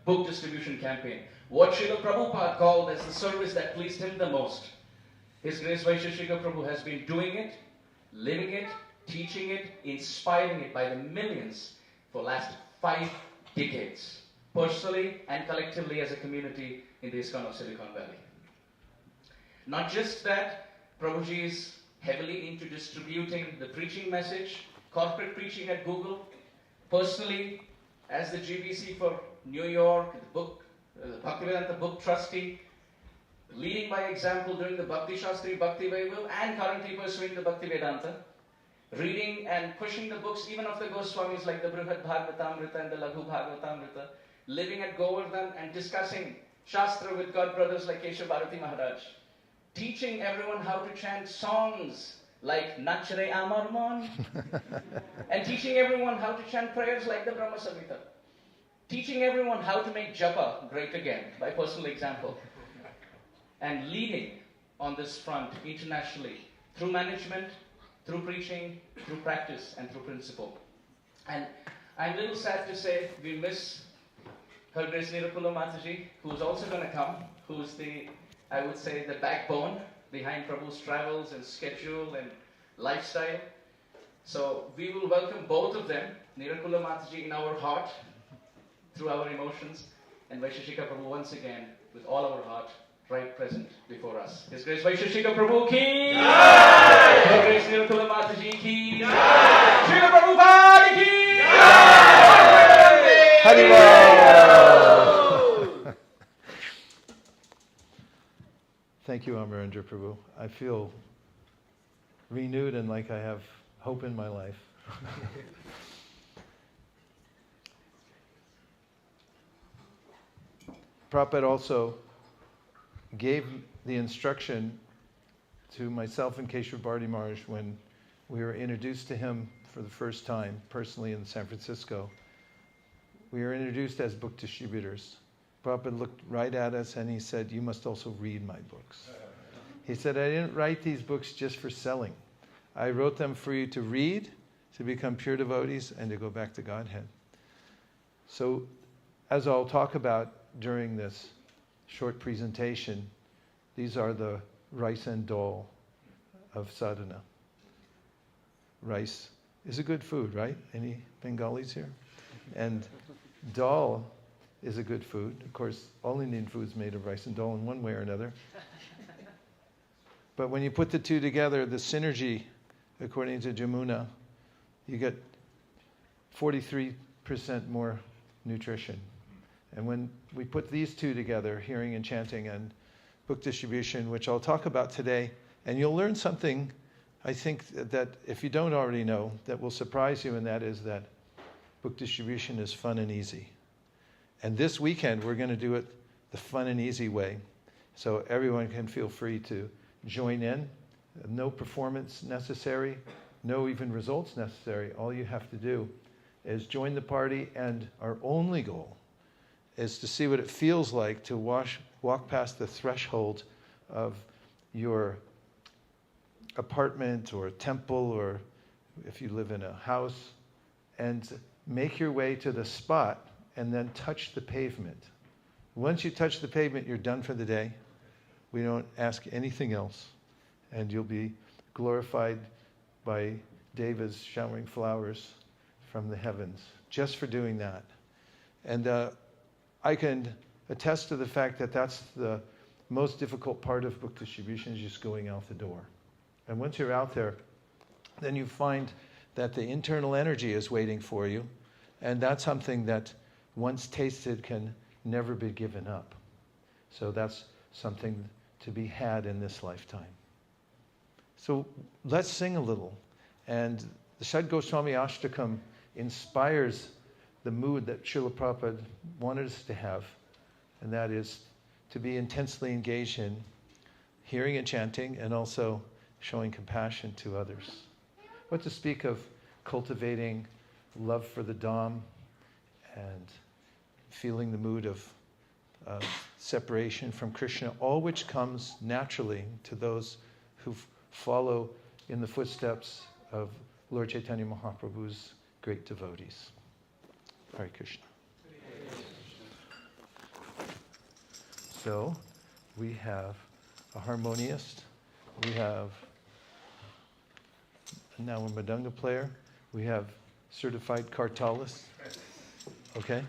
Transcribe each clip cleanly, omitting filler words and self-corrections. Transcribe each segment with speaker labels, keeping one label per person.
Speaker 1: book distribution campaign. What Srila Prabhupada called as the service that pleased him the most. His Grace Vaisesika Prabhu has been doing it, living it, teaching it, inspiring it by the millions for the last 5 decades, personally and collectively as a community in the ISKCON of Silicon Valley. Not just that, Prabhuji is heavily into distributing the preaching message, corporate preaching at Google, personally as the GBC for New York, the Bhaktivedanta book trustee, leading by example during the Bhakti Shastri, Bhakti Vaibhav, and currently pursuing the Bhakti Vedanta, reading and pushing the books even of the Goswamis like the Brihad Bhagavatamrita and the Laghu Bhagavatamrita, living at Govardhan and discussing Shastra with God brothers like Keshav Bharati Maharaj, teaching everyone how to chant songs like Nachre Amar Mon, and teaching everyone how to chant prayers like the Brahma Samhita, teaching everyone how to make japa great again by personal example, and leading on this front internationally through management, through preaching, through practice, and through principle. And I'm a little sad to say we miss Her Grace Nirupula Mataji, who's also going to come, who's the, I would say, the backbone behind Prabhu's travels and schedule and lifestyle. So we will welcome both of them, Nirupula Mataji in our heart, through our emotions, and Vaisesika Prabhu once again with all our heart, right present before us. His Grace Vaisesika Prabhu ki Jai! Her Grace Nirupula Mataji ki Jai! Srila Prabhupada ki Jai!
Speaker 2: Haribol! Thank you, Amarendra Prabhu. I feel renewed and like I have hope in my life. Prabhupada also gave the instruction to myself and Keshav Bharati Maharaj when we were introduced to him for the first time, personally in San Francisco. We were introduced as book distributors. Prabhupada looked right at us and he said, "You must also read my books." He said, "I didn't write these books just for selling. I wrote them for you to read, to become pure devotees, and to go back to Godhead." So, as I'll talk about during this short presentation, these are the rice and dal of sadhana. Rice is a good food, right? Any Bengalis here? And dal is a good food. Of course, all Indian food is made of rice and dal in one way or another. But when you put the two together, the synergy, according to Jamuna, you get 43% more nutrition. And when we put these two together, hearing and chanting and book distribution, which I'll talk about today, and you'll learn something, I think, that if you don't already know, that will surprise you, and that is that book distribution is fun and easy. And this weekend, we're going to do it the fun and easy way. So everyone can feel free to join in. No performance necessary, no even results necessary. All you have to do is join the party, and our only goal is to see what it feels like to walk past the threshold of your apartment or temple, or if you live in a house, and make your way to the spot and then touch the pavement. Once you touch the pavement, you're done for the day. We don't ask anything else. And you'll be glorified by devas showering flowers from the heavens just for doing that. And I can attest to the fact that that's the most difficult part of book distribution, is just going out the door. And once you're out there, then you find that the internal energy is waiting for you, and that's something that once tasted can never be given up. So that's something to be had in this lifetime. So let's sing a little. And the Shad Goswami Ashtakam inspires the mood that Srila Prabhupada wanted us to have, and that is to be intensely engaged in hearing and chanting, and also showing compassion to others. What to speak of cultivating love for the Dham and feeling the mood of separation from Krishna, all which comes naturally to those who follow in the footsteps of Lord Chaitanya Mahaprabhu's great devotees. Hare Krishna. So we have a harmoniist, we have now a Madanga player, we have certified kartalis. Okay?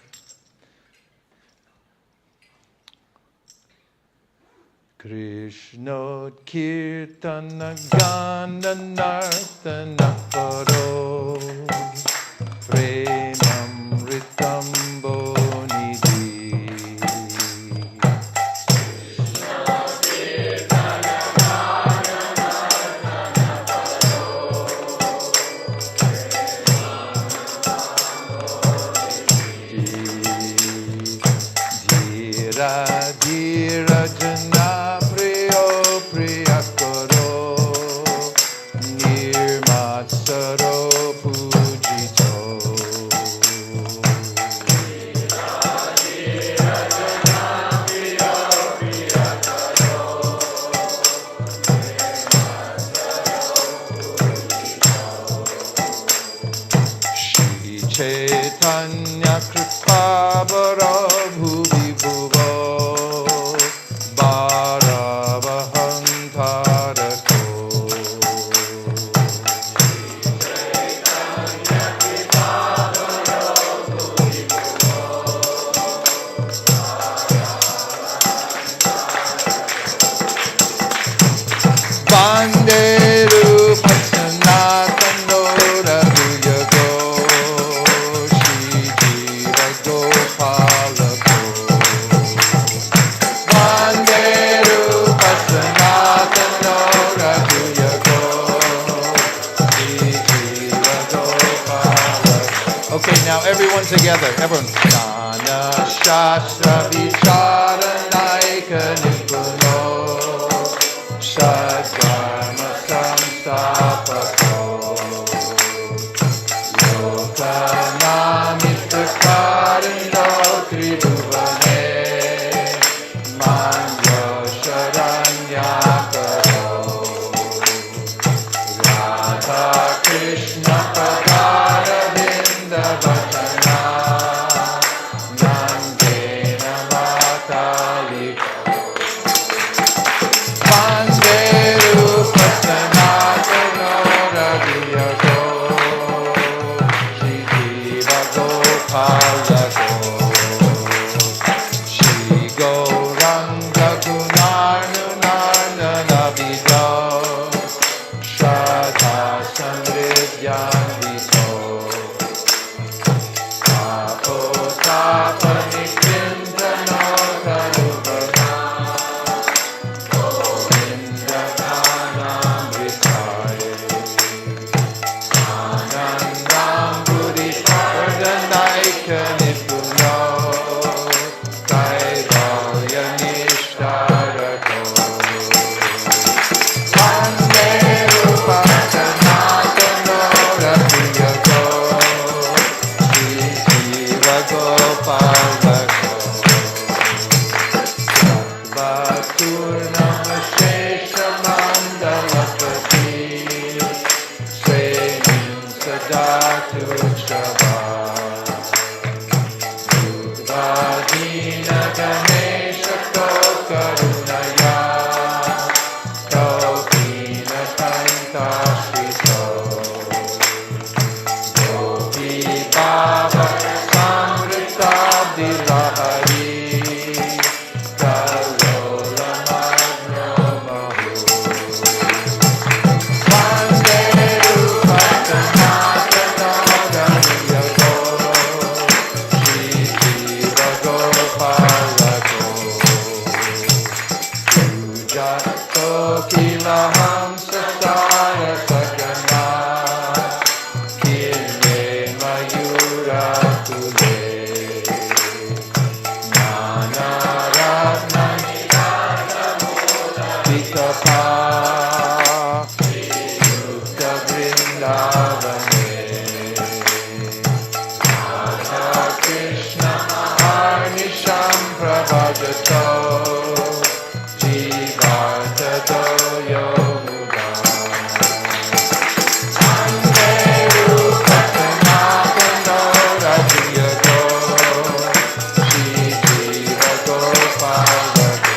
Speaker 2: Krishna Kirtana Gana Nartana Paro Premam Ritam Bonidhi Dhira Dhira Jana Priyo Priya Karo Nirmatsaro Pujito Shri Chaitanya Kripabara Bhuvi Bhuvo Bharavaham Tarato Bande Rupa Sanatano Raghuyako Shri Jiva Gopalako Bande Rupa Sanatano Raghuyako Shri Jiva Gopalako. Okay, now everyone together. Everyone. Nana Shastra Vichara Naika Nipuno Sadharma Samstapako Lokanamitrakarino Tribhuvane Manya Sharanyakaro Radha Krishna Padara Vinda Bhatana Nandena Mataliko Vande Rupa Sanatana Raghuyako Shri Jiva Gopalako Shri Gauranga Gunarnana Navido Shraddha Samriddhyam Vito Tapo Tapani Krindano Karubana Anandam Buddhi Pardanaika Nipuno Kaivalya Nishtarako Vande Rupa Sanatana Raghuyako Shri Jiva Gopalako Sattva-turnama Shesha Mandalapati Srenim Sadatu Shava Budvadina Ganesha Karunaya Kaupina Kantashvito Gopi Baba Samritabdi Lahari Kalola Magno Mahu Vande Rupa Sanatana Raghuyako Shri Jiva Gopalako Pujato Kilaham Sasara Sakana Kirne Mayura Tule Nana Ratna Pitapa Yukta Vrindavane Radha Krishna Arnisham Prabhavato Jivartato Yoga Vande Rupa Sanatana Raghuyako Shri Jiva Gopalako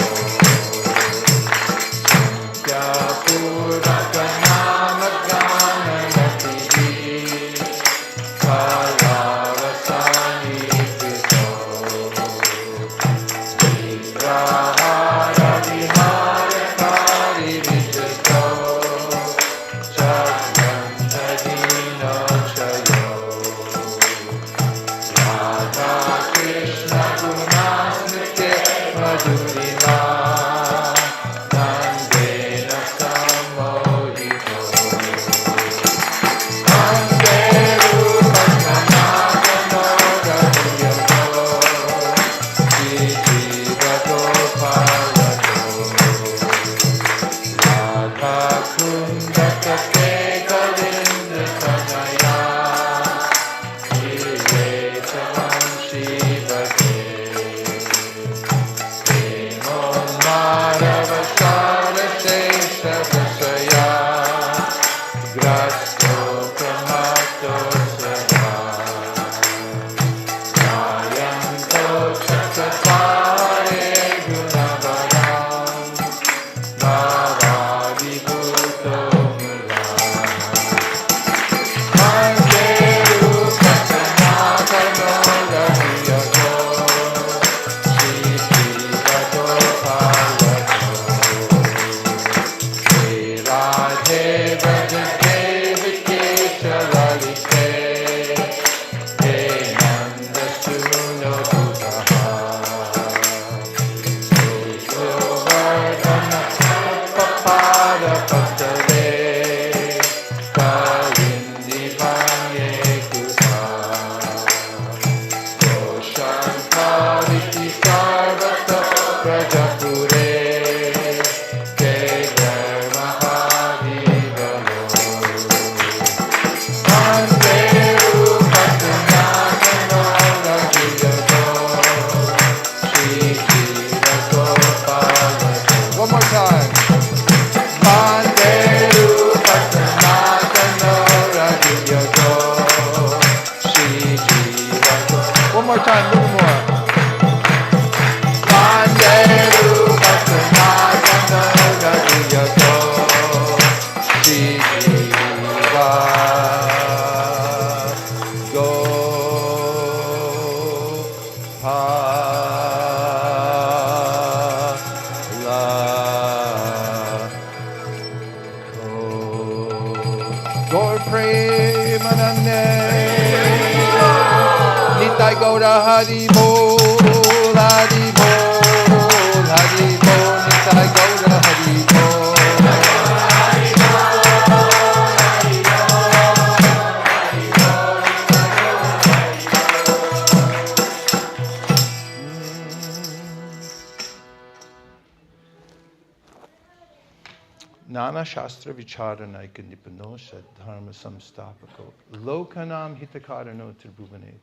Speaker 2: Nana Shastra Vicharanaika Nipano Dharma Samstapako Lokanam Hitakarano Tribhuvane.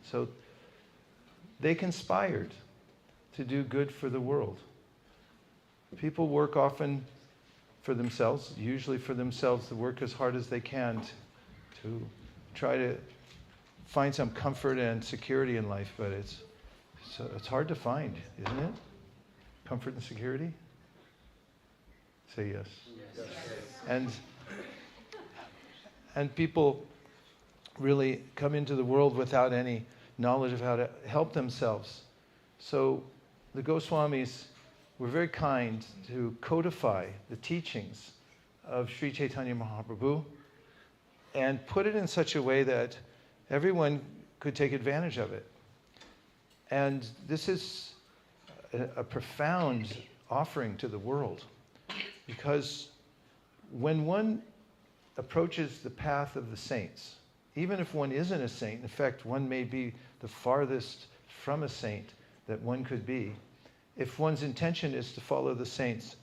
Speaker 2: So they conspired to do good for the world. People work often for themselves, usually for themselves, to work as hard as they can to try to find some comfort and security in life, but it's hard to find, isn't it? Comfort and security? Say yes. Yes. And people really come into the world without any knowledge of how to help themselves. So the Goswamis were very kind to codify the teachings of Sri Chaitanya Mahaprabhu and put it in such a way that everyone could take advantage of it. And this is a profound offering to the world, because when one approaches the path of the saints, even if one isn't a saint, in fact, one may be the farthest from a saint that one could be, if one's intention is to follow the saints,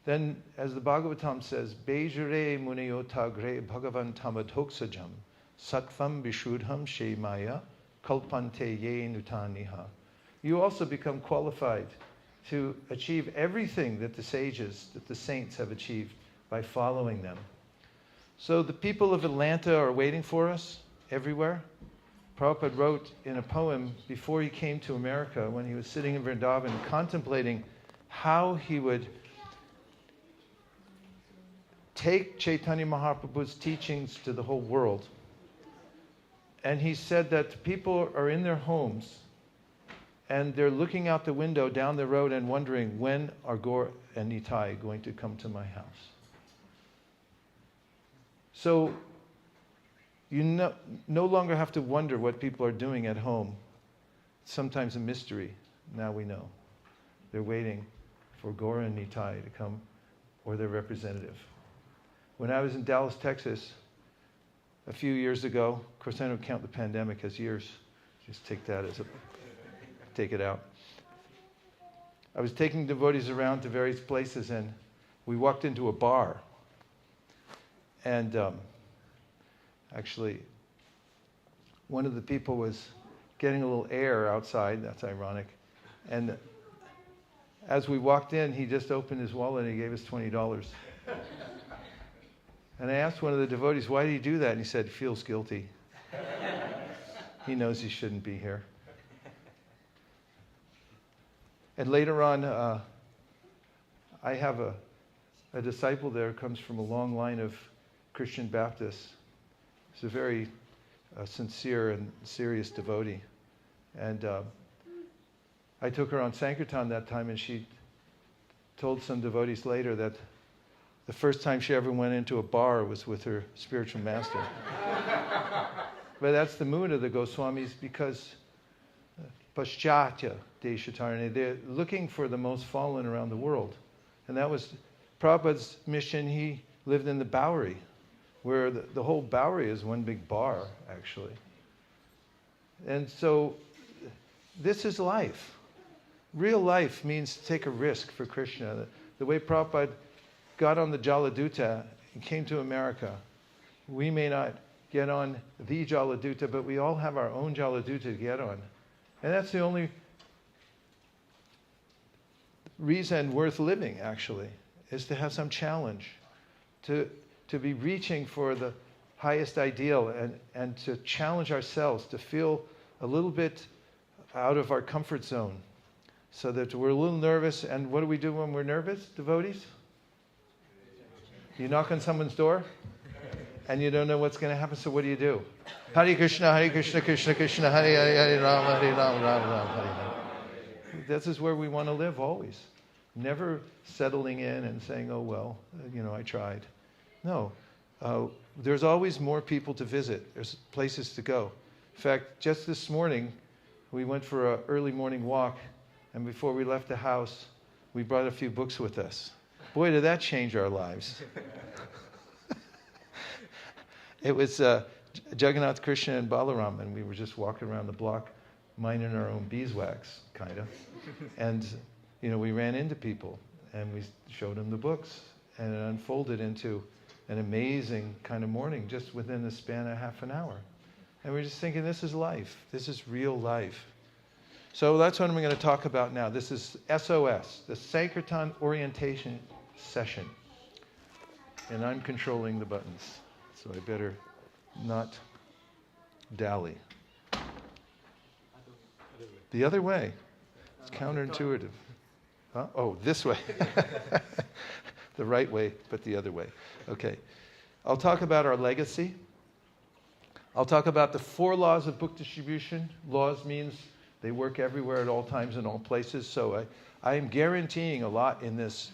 Speaker 2: then, as the Bhagavatam says, Bejare munayotagre bhagavan tamadhoksajam sattvam vishudham shemaya kalpante ye nutaniha. You also become qualified to achieve everything that the sages, that the saints have achieved by following them. So the people of Atlanta are waiting for us everywhere. Prabhupada wrote in a poem before he came to America, when he was sitting in Vrindavan contemplating how he would take Chaitanya Mahaprabhu's teachings to the whole world. And he said that people are in their homes and they're looking out the window down the road and wondering, when are Gaur and Nitai going to come to my house? So you no longer have to wonder what people are doing at home. It's sometimes a mystery. Now we know. They're waiting for Gora and Nitai to come, or their representative. When I was in Dallas, Texas, a few years ago, of course I don't count the pandemic as years, just take that as take it out. I was taking devotees around to various places, and we walked into a bar. And actually, one of the people was getting a little air outside. That's ironic. And as we walked in, he just opened his wallet and he gave us $20. And I asked one of the devotees, why did he do that? And he said, feels guilty. He knows he shouldn't be here. And later on, I have a disciple there who comes from a long line of Christian Baptists. He's a very sincere and serious devotee. And I took her on Sankirtan that time, and she told some devotees later that the first time she ever went into a bar was with her spiritual master. But that's the mood of the Goswamis, because Paschatya Deshatarane, they're looking for the most fallen around the world. And that was Prabhupada's mission. He lived in the Bowery, where the whole Bowery is one big bar, actually. And so this is life. Real life means to take a risk for Krishna. The way Prabhupada got on the Jaladuta and came to America, we may not get on the Jaladuta, but we all have our own Jaladuta to get on. And that's the only reason worth living, actually, is to have some challenge, to be reaching for the highest ideal, and to challenge ourselves, to feel a little bit out of our comfort zone, so that we're a little nervous. And what do we do when we're nervous, devotees? You knock on someone's door, and you don't know what's going to happen, so what do? Hare Krishna, Krishna Krishna, Hare Hare, Rama, Hare Rama, Rama Rama, Hare Hare. This is where we want to live always. Never settling in and saying, oh, well, I tried. No. There's always more people to visit. There's places to go. In fact, just this morning, we went for an early morning walk, and before we left the house, we brought a few books with us. Boy, did that change our lives. It was Jagannath, Krishna, and Balaram, and we were just walking around the block, minding our own beeswax, kind of. And, we ran into people, and we showed them the books, and it unfolded into an amazing kind of morning just within the span of half an hour. And we're just thinking, this is life. This is real life. So that's what I'm going to talk about now. This is SOS, the Sankirtan Orientation Session. And I'm controlling the buttons, so I better not dally. The other way. It's counterintuitive. Huh? Oh, this way. The right way, but the other way. Okay. I'll talk about our legacy. I'll talk about the 4 laws of book distribution. Laws means they work everywhere at all times in all places. So I am guaranteeing a lot in this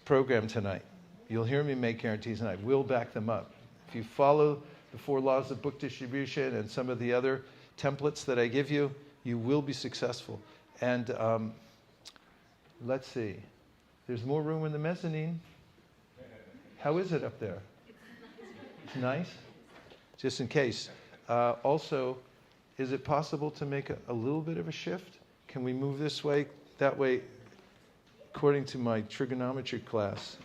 Speaker 2: program tonight. You'll hear me make guarantees, and I will back them up. If you follow the 4 laws of book distribution and some of the other templates that I give you, you will be successful. And let's see. There's more room in the mezzanine. How is it up there? It's nice? Just in case. Also, is it possible to make a little bit of a shift? Can we move this way? That way, according to my trigonometry class,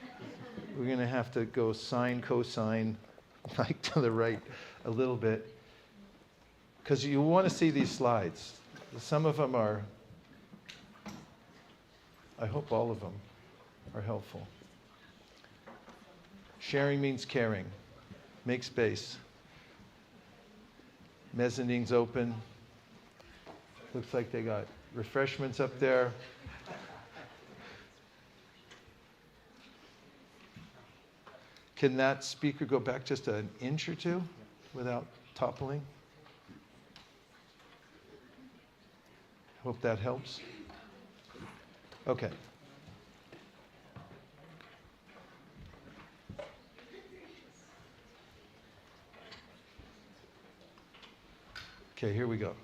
Speaker 2: we're going to have to go sine, cosine, like to the right a little bit. Because you want to see these slides. Some of them are, I hope all of them are helpful. Sharing means caring. Make space. Mezzanine's open. Looks like they got refreshments up there. Can that speaker go back just an inch or two without toppling? Hope that helps. Okay. Okay, here we go.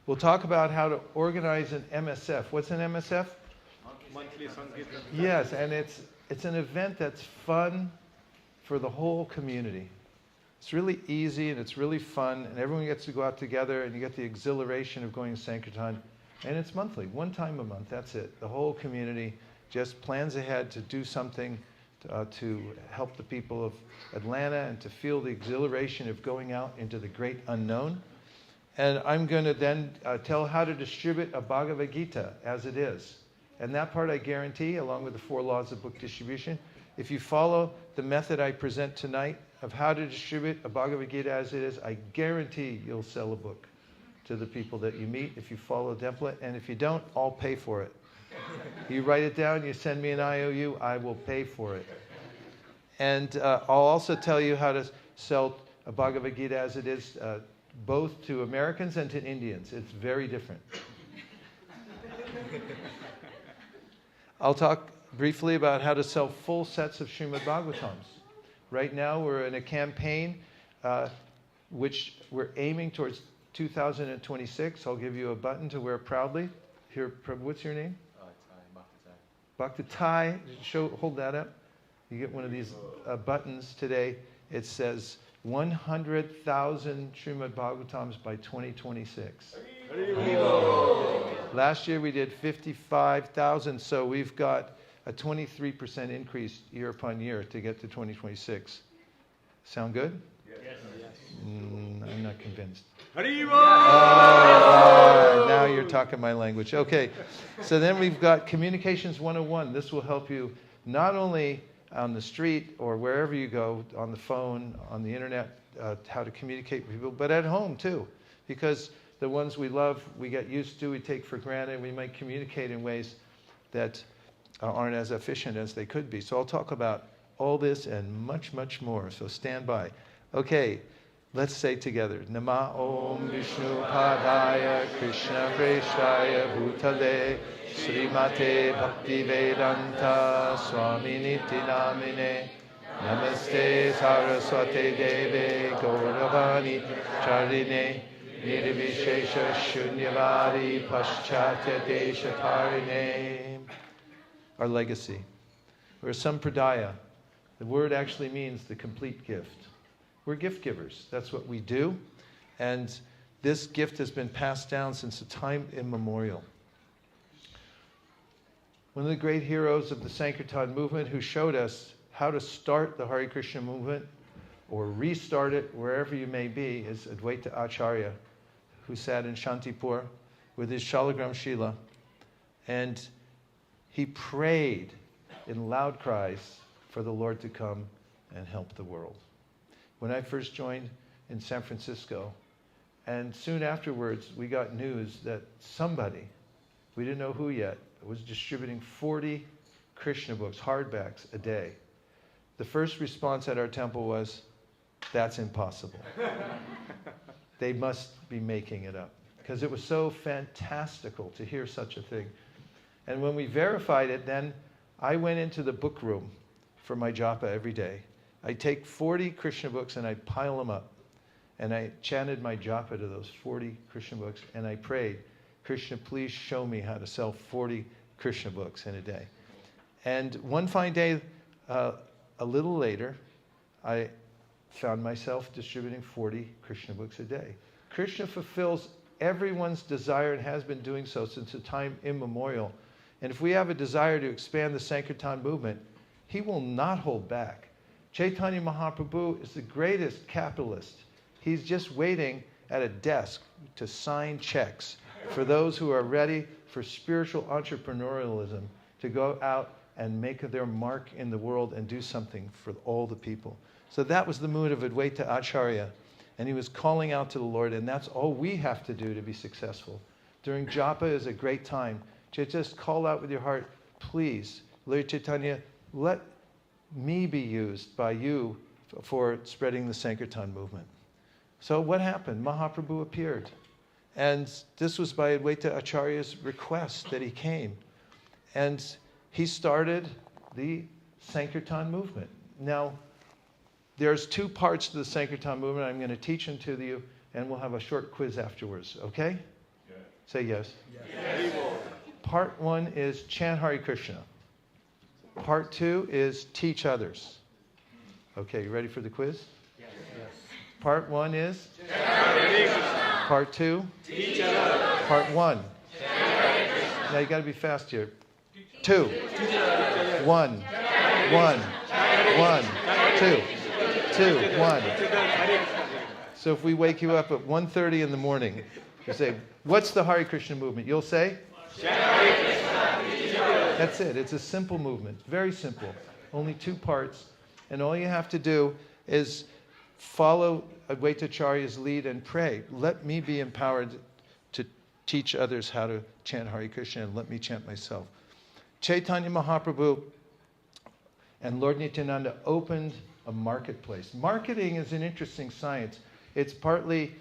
Speaker 2: We'll talk about how to organize an MSF. What's an MSF?
Speaker 3: Monthly Sankirtan.
Speaker 2: Yes, and it's an event that's fun for the whole community. It's really easy and it's really fun, and everyone gets to go out together, and you get the exhilaration of going to Sankirtan. And it's monthly, one time a month, that's it. The whole community just plans ahead to do something to help the people of Atlanta and to feel the exhilaration of going out into the great unknown. And I'm going to then tell how to distribute a Bhagavad Gita as it is. And that part I guarantee, along with the 4 laws of book distribution, if you follow the method I present tonight of how to distribute a Bhagavad Gita as it is, I guarantee you'll sell a book to the people that you meet if you follow the template. And if you don't, I'll pay for it. You write it down, you send me an IOU, I will pay for it. And I'll also tell you how to sell a Bhagavad Gita as it is, both to Americans and to Indians. It's very different. I'll talk briefly about how to sell full sets of Srimad Bhagavatams. Right now we're in a campaign which we're aiming towards 2026. I'll give you a button to wear proudly. Here, what's your name? Bhakti Tai. Hold that up. You get one of these buttons today. It says 100,000 Srimad Bhagavatams by 2026. Last year we did 55,000, so we've got a 23% increase year upon year to get to 2026. Sound good?
Speaker 3: Yes.
Speaker 2: I'm not convinced.
Speaker 3: Haribol!
Speaker 2: Now you're talking my language. Okay, so then we've got Communications 101. This will help you not only on the street or wherever you go, on the phone, on the internet, how to communicate with people, but at home too. Because the ones we love, we get used to, we take for granted, we might communicate in ways that aren't as efficient as they could be. So I'll talk about all this and much, much more. So stand by. Okay, let's say together. Nama Om Vishnu Padaya Krishna Preshaya Bhutale Srimate Bhaktivedanta Swami Niti Namine Namaste Saraswate Deve Gauravani Charine Nirvishesha Shunyavadi Paschatya Deshatarine. Our legacy. We're Sampradaya. The word actually means the complete gift. We're gift givers. That's what we do. And this gift has been passed down since a time immemorial. One of the great heroes of the Sankirtan movement who showed us how to start the Hare Krishna movement or restart it wherever you may be is Advaita Acharya, who sat in Shantipur with his Shalagram Shila. And he prayed in loud cries for the Lord to come and help the world. When I first joined in San Francisco, and soon afterwards we got news that somebody, we didn't know who yet, was distributing 40 Krishna books, hardbacks, a day. The first response at our temple was, that's impossible. They must be making it up. Because it was so fantastical to hear such a thing. And when we verified it, then I went into the book room for my japa every day. I take 40 Krishna books and I pile them up. And I chanted my japa to those 40 Krishna books. And I prayed, Krishna, please show me how to sell 40 Krishna books in a day. And one fine day, a little later, I found myself distributing 40 Krishna books a day. Krishna fulfills everyone's desire and has been doing so since a time immemorial. And if we have a desire to expand the Sankirtan movement, he will not hold back. Chaitanya Mahaprabhu is the greatest capitalist. He's just waiting at a desk to sign checks for those who are ready for spiritual entrepreneurialism to go out and make their mark in the world and do something for all the people. So that was the mood of Advaita Acharya. And he was calling out to the Lord, and that's all we have to do to be successful. During japa is a great time to just call out with your heart, please, Lord Chaitanya, let me be used by you for spreading the Sankirtan movement. So what happened? Mahaprabhu appeared. And this was by Advaita Acharya's request that he came. And he started the Sankirtan movement. Now, there's two parts to the Sankirtan movement. I'm going to teach them to you, and we'll have a short quiz afterwards, okay?
Speaker 3: Yes.
Speaker 2: Say yes.
Speaker 3: Yes.
Speaker 2: Part 1 is chant Hare Krishna. Part 2 is teach others. Okay, you ready for the quiz?
Speaker 3: Yes.
Speaker 2: Part 1 is?
Speaker 3: Chant Hare Krishna.
Speaker 2: Part 2?
Speaker 3: Teach others.
Speaker 2: Part 1?
Speaker 3: Chant Hare Krishna.
Speaker 2: Now you got to be fast here. 2. 1. 1. 1. 2. 2. 1. So if we wake you up at 1:30 in the morning, you say, what's the Hare Krishna movement? You'll say? That's it. It's a simple movement. Very simple. Only 2 parts. And all you have to do is follow Advaitacharya's lead and pray. Let me be empowered to teach others how to chant Hare Krishna, and let me chant myself. Chaitanya Mahaprabhu and Lord Nityananda opened a marketplace. Marketing is an interesting science. It's partly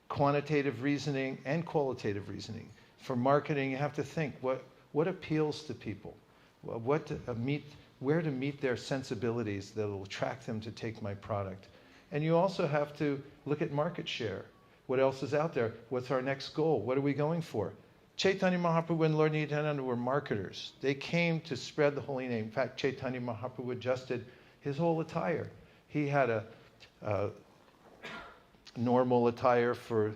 Speaker 2: quantitative reasoning and qualitative reasoning. For marketing, you have to think what appeals to people, where to meet their sensibilities that will attract them to take my product. And you also have to look at market share. What else is out there? What's our next goal? What are we going for? Chaitanya Mahaprabhu and Lord Nityananda were marketers. They came to spread the holy name. In fact, Chaitanya Mahaprabhu adjusted his whole attire. He had a normal attire for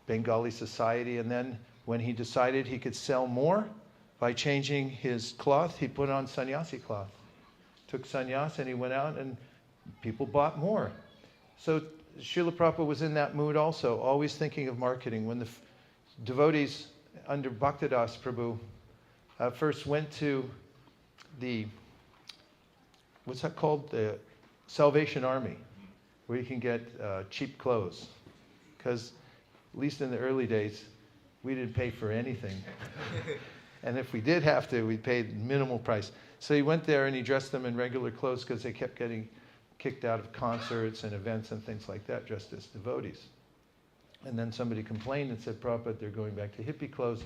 Speaker 2: Bengali society, and then when he decided he could sell more by changing his cloth, he put on sannyasi cloth. Took sannyas and he went out and people bought more. So Srila Prabhupada was in that mood also, always thinking of marketing. When the devotees under Bhaktidas Prabhu first went to the, what's that called? The Salvation Army, where you can get cheap clothes. Because, at least in the early days, we didn't pay for anything. And if we did have to, we paid minimal price. So he went there and he dressed them in regular clothes because they kept getting kicked out of concerts and events and things like that, dressed as devotees. And then somebody complained and said, Prabhupada, they're going back to hippie clothes.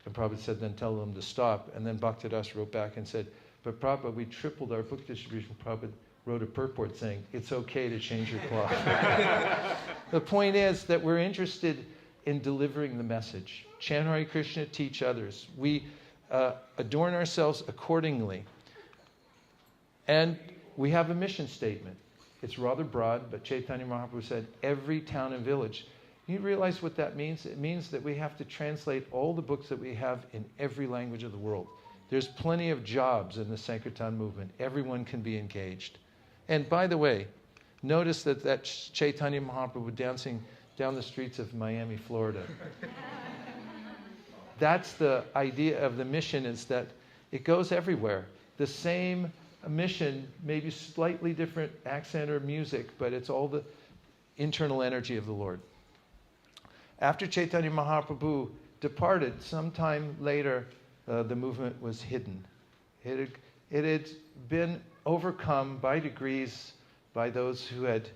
Speaker 2: And Prabhupada said, then tell them to stop. And then Bhaktidas wrote back and said, but Prabhupada, we tripled our book distribution. Prabhupada wrote a purport saying, it's okay to change your cloth. The point is that we're interested in delivering the message. Chant Hare Krishna, teach others. We adorn ourselves accordingly. And we have a mission statement. It's rather broad, but Chaitanya Mahaprabhu said, every town and village. You realize what that means? It means that we have to translate all the books that we have in every language of the world. There's plenty of jobs in the Sankirtan movement. Everyone can be engaged. And by the way, notice that Chaitanya Mahaprabhu dancing down the streets of Miami, Florida. That's the idea of the mission, is that it goes everywhere. The same mission, maybe slightly different accent or music, but it's all the internal energy of the Lord. After Chaitanya Mahaprabhu departed, sometime later, the movement was hidden. It had been overcome by degrees by those who had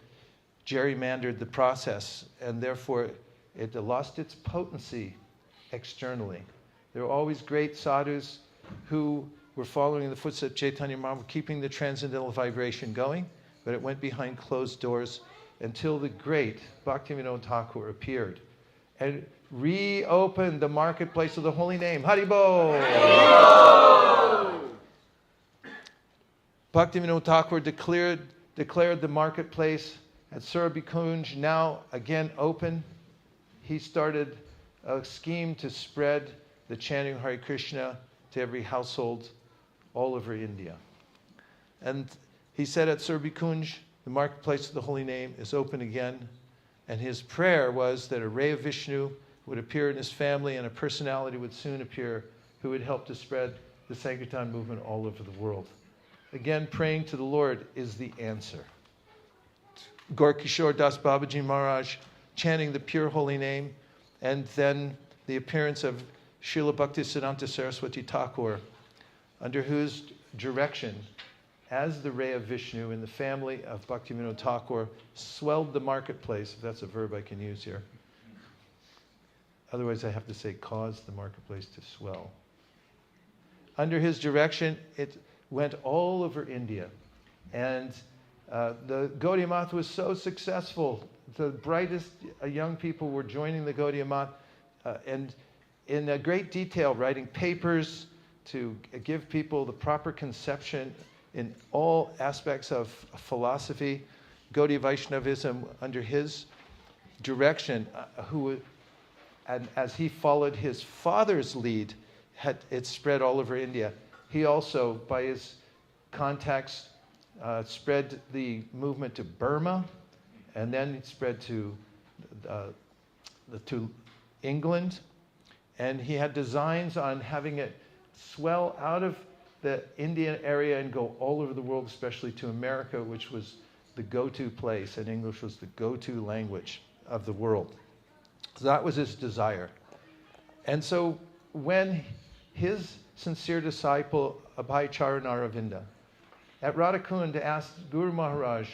Speaker 2: gerrymandered the process, and therefore it lost its potency externally. There were always great sadhus who were following in the footsteps of Chaitanya Mahaprabhu, keeping the transcendental vibration going, but it went behind closed doors until the great Bhaktivinoda Thakur appeared and reopened the marketplace of the holy name. Haribol! Bhaktivinoda Thakur declared the marketplace at Surabhikunj now again open. He started a scheme to spread the chanting of Hare Krishna to every household all over India. And he said at Surabhikunj, the marketplace of the holy name is open again. And his prayer was that a ray of Vishnu would appear in his family and a personality would soon appear who would help to spread the Sankirtan movement all over the world. Again, praying to the Lord is the answer. Gaur-Kishore Das Babaji Maharaj chanting the pure holy name, and then the appearance of Srila Bhaktisiddhanta Saraswati Thakur, under whose direction, as the ray of Vishnu in the family of Bhaktivinoda Thakur, swelled the marketplace, if that's a verb I can use here. Otherwise I have to say caused the marketplace to swell. Under his direction, it went all over India. And the Gaudiya Math was so successful. The brightest young people were joining the Gaudiya Math, and in great detail, writing papers to give people the proper conception in all aspects of philosophy. Gaudiya Vaishnavism, under his direction, and as he followed his father's lead, it spread all over India. He also, by his contacts, spread the movement to Burma, and then it spread to England. And he had designs on having it swell out of the Indian area and go all over the world, especially to America, which was the go-to place, and English was the go-to language of the world. So that was his desire. And so when his sincere disciple, Abhay Charan Aravinda, at Radhakund asked Guru Maharaj,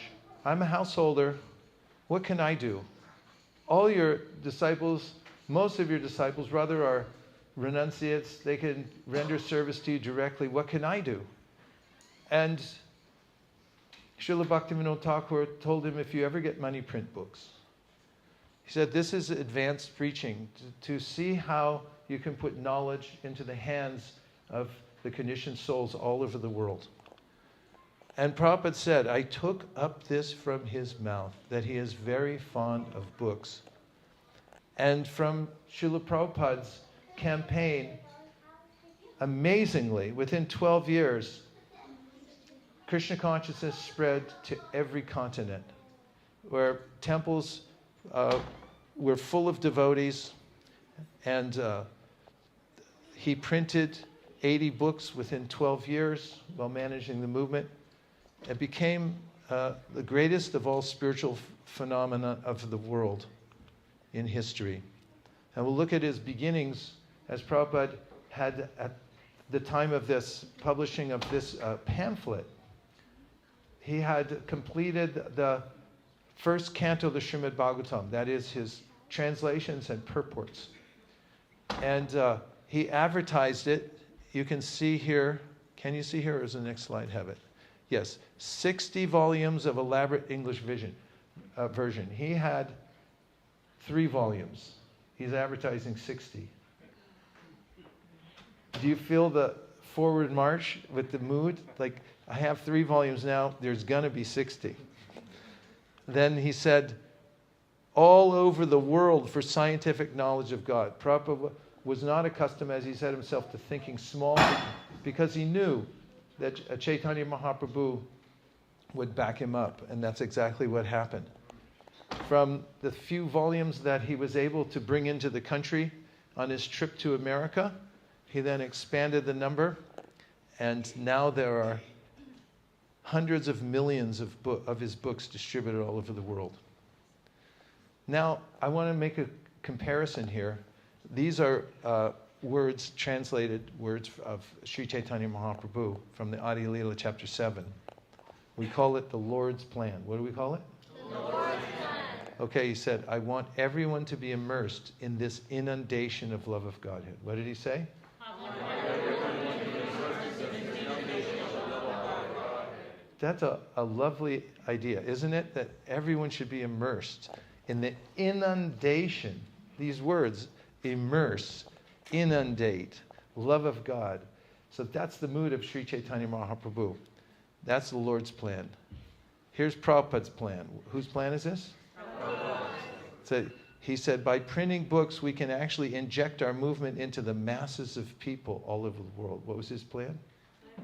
Speaker 2: I'm a householder, what can I do? All your disciples, most of your disciples rather, are renunciates. They can render service to you directly. What can I do? And Srila Bhaktivinoda Thakur told him, if you ever get money, print books. He said, this is advanced preaching, to see how you can put knowledge into the hands of the conditioned souls all over the world. And Prabhupada said, I took up this from his mouth, that he is very fond of books. And from Srila Prabhupada's campaign, amazingly, within 12 years, Krishna consciousness spread to every continent, where temples were full of devotees, and he printed 80 books within 12 years while managing the movement. It became the greatest of all spiritual phenomena of the world in history. And we'll look at his beginnings, as Prabhupada had, at the time of this publishing of this pamphlet, he had completed the first canto of the Srimad Bhagavatam, that is his translations and purports. And he advertised it. You can see here, can you see here, or does the next slide have it? Yes, 60 volumes of elaborate English version. He had 3 volumes. He's advertising 60. Do you feel the forward march with the mood? Like, I have 3 volumes now, there's going to be 60. Then he said, all over the world for scientific knowledge of God. Prabhupada was not accustomed, as he said himself, to thinking small, because he knew that Chaitanya Mahaprabhu would back him up, and that's exactly what happened. From the few volumes that he was able to bring into the country on his trip to America, he then expanded the number, and now there are hundreds of millions of his books distributed all over the world. Now, I want to make a comparison here. These are words, translated words of Sri Chaitanya Mahaprabhu from the Adi Leela chapter 7. We call it the Lord's plan. What do we call it?
Speaker 3: The Lord's plan.
Speaker 2: Okay, he said, I want everyone to be immersed in this inundation of love of Godhead. What did he say? That's a lovely idea, isn't it? That everyone should be immersed in the inundation. These words, immerse, inundate, love of God. So that's the mood of Sri Chaitanya Mahaprabhu. That's the Lord's plan. Here's Prabhupada's plan. Whose plan is this? So he said, by printing books, we can actually inject our movement into the masses of people all over the world. What was his plan?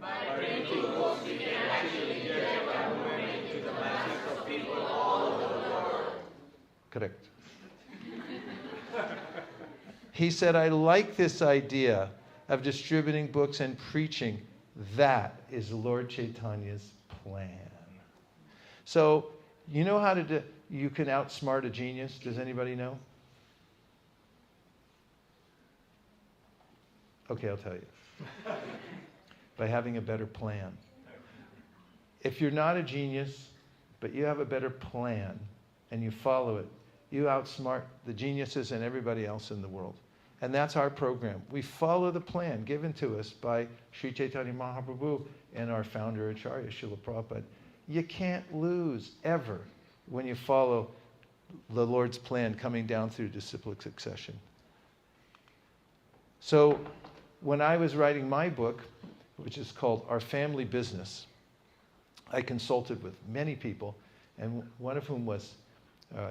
Speaker 3: By printing books, we can actually inject our movement into the masses of people all over the world.
Speaker 2: Correct. He said, I like this idea of distributing books and preaching. That is Lord Chaitanya's plan. So, you know how to you can outsmart a genius? Does anybody know? Okay, I'll tell you. By having a better plan. If you're not a genius, but you have a better plan and you follow it, you outsmart the geniuses and everybody else in the world. And that's our program. We follow the plan given to us by Sri Chaitanya Mahaprabhu and our founder, Acharya Srila Prabhupada. You can't lose, ever, when you follow the Lord's plan coming down through disciplic succession. So when I was writing my book, which is called Our Family Business, I consulted with many people, and one of whom was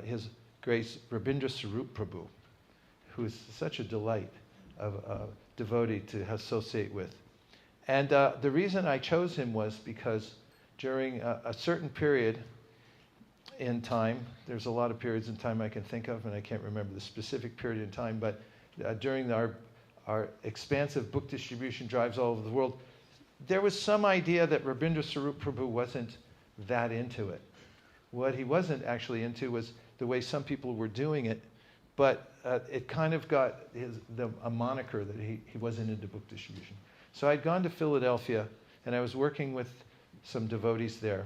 Speaker 2: His Grace Rabindra Sarup Prabhu, who is such a delight of a devotee to associate with. And the reason I chose him was because during a certain period in time, there's a lot of periods in time I can think of, and I can't remember the specific period in time, but during our expansive book distribution drives all over the world, there was some idea that Rabindra Sarup Prabhu wasn't that into it. What he wasn't actually into was the way some people were doing it, but it kind of got a moniker that he wasn't into book distribution. So I'd gone to Philadelphia, and I was working with some devotees there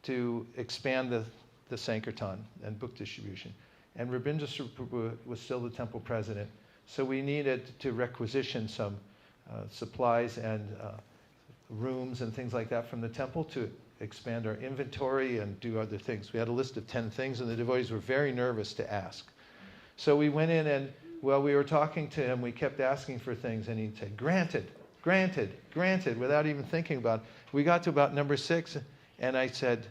Speaker 2: to expand the Sankirtan and book distribution. And Rabindra Sarup Prabhu was still the temple president, so we needed to requisition some supplies and rooms and things like that from the temple to expand our inventory and do other things. We had a list of 10 things, and the devotees were very nervous to ask. So we went in, and while we were talking to him, we kept asking for things, and he'd say, granted, granted, granted, without even thinking about it. We got to about number 6, and I said,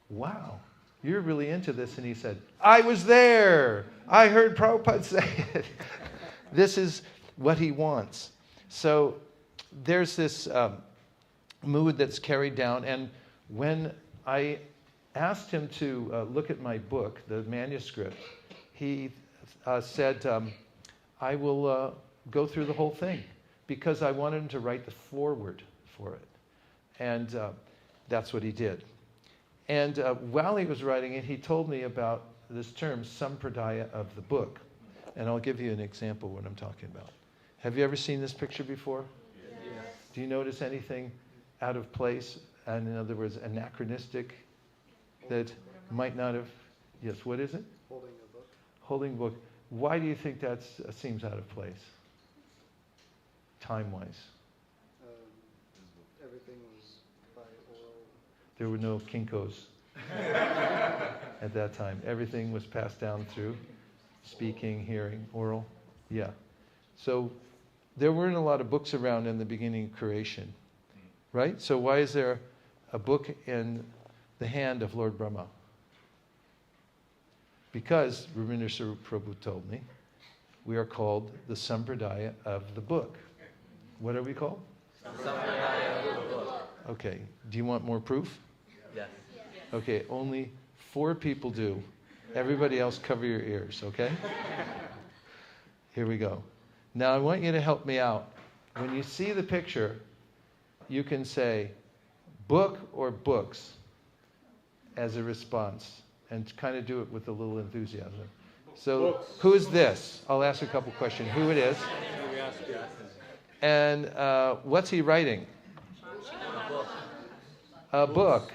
Speaker 2: wow, you're really into this. And he said, I was there. I heard Prabhupada say it. This is what he wants. So there's this mood that's carried down. And when I asked him to look at my book, the manuscript, he said, I will go through the whole thing, because I wanted him to write the foreword for it. And that's what he did. And while he was writing it, he told me about this term, sampradaya of the book. And I'll give you an example of what I'm talking about. Have you ever seen this picture before?
Speaker 3: Yes.
Speaker 2: Do you notice anything out of place, and in other words, anachronistic, that might not have... Yes, what is it?
Speaker 4: Holding a book.
Speaker 2: Holding a book. Why do you think that seems out of place, time-wise?
Speaker 4: Everything was by oral.
Speaker 2: There were no Kinkos at that time. Everything was passed down through speaking, hearing, oral. Yeah. So there weren't a lot of books around in the beginning of creation, right? So why is there a book in the hand of Lord Brahma? Because, Rabindra Sarup Prabhu told me, we are called the Sampradaya of the book. What are we called?
Speaker 3: Sampradaya of the book.
Speaker 2: Okay. Do you want more proof?
Speaker 3: Yes.
Speaker 2: Okay, only 4 people do. Everybody else cover your ears, okay? Here we go. Now I want you to help me out. When you see the picture, you can say book or books as a response, and kind of do it with a little enthusiasm. So,
Speaker 4: Books.
Speaker 2: Who is this? I'll ask a couple questions. Who it is? And what's he writing? A book.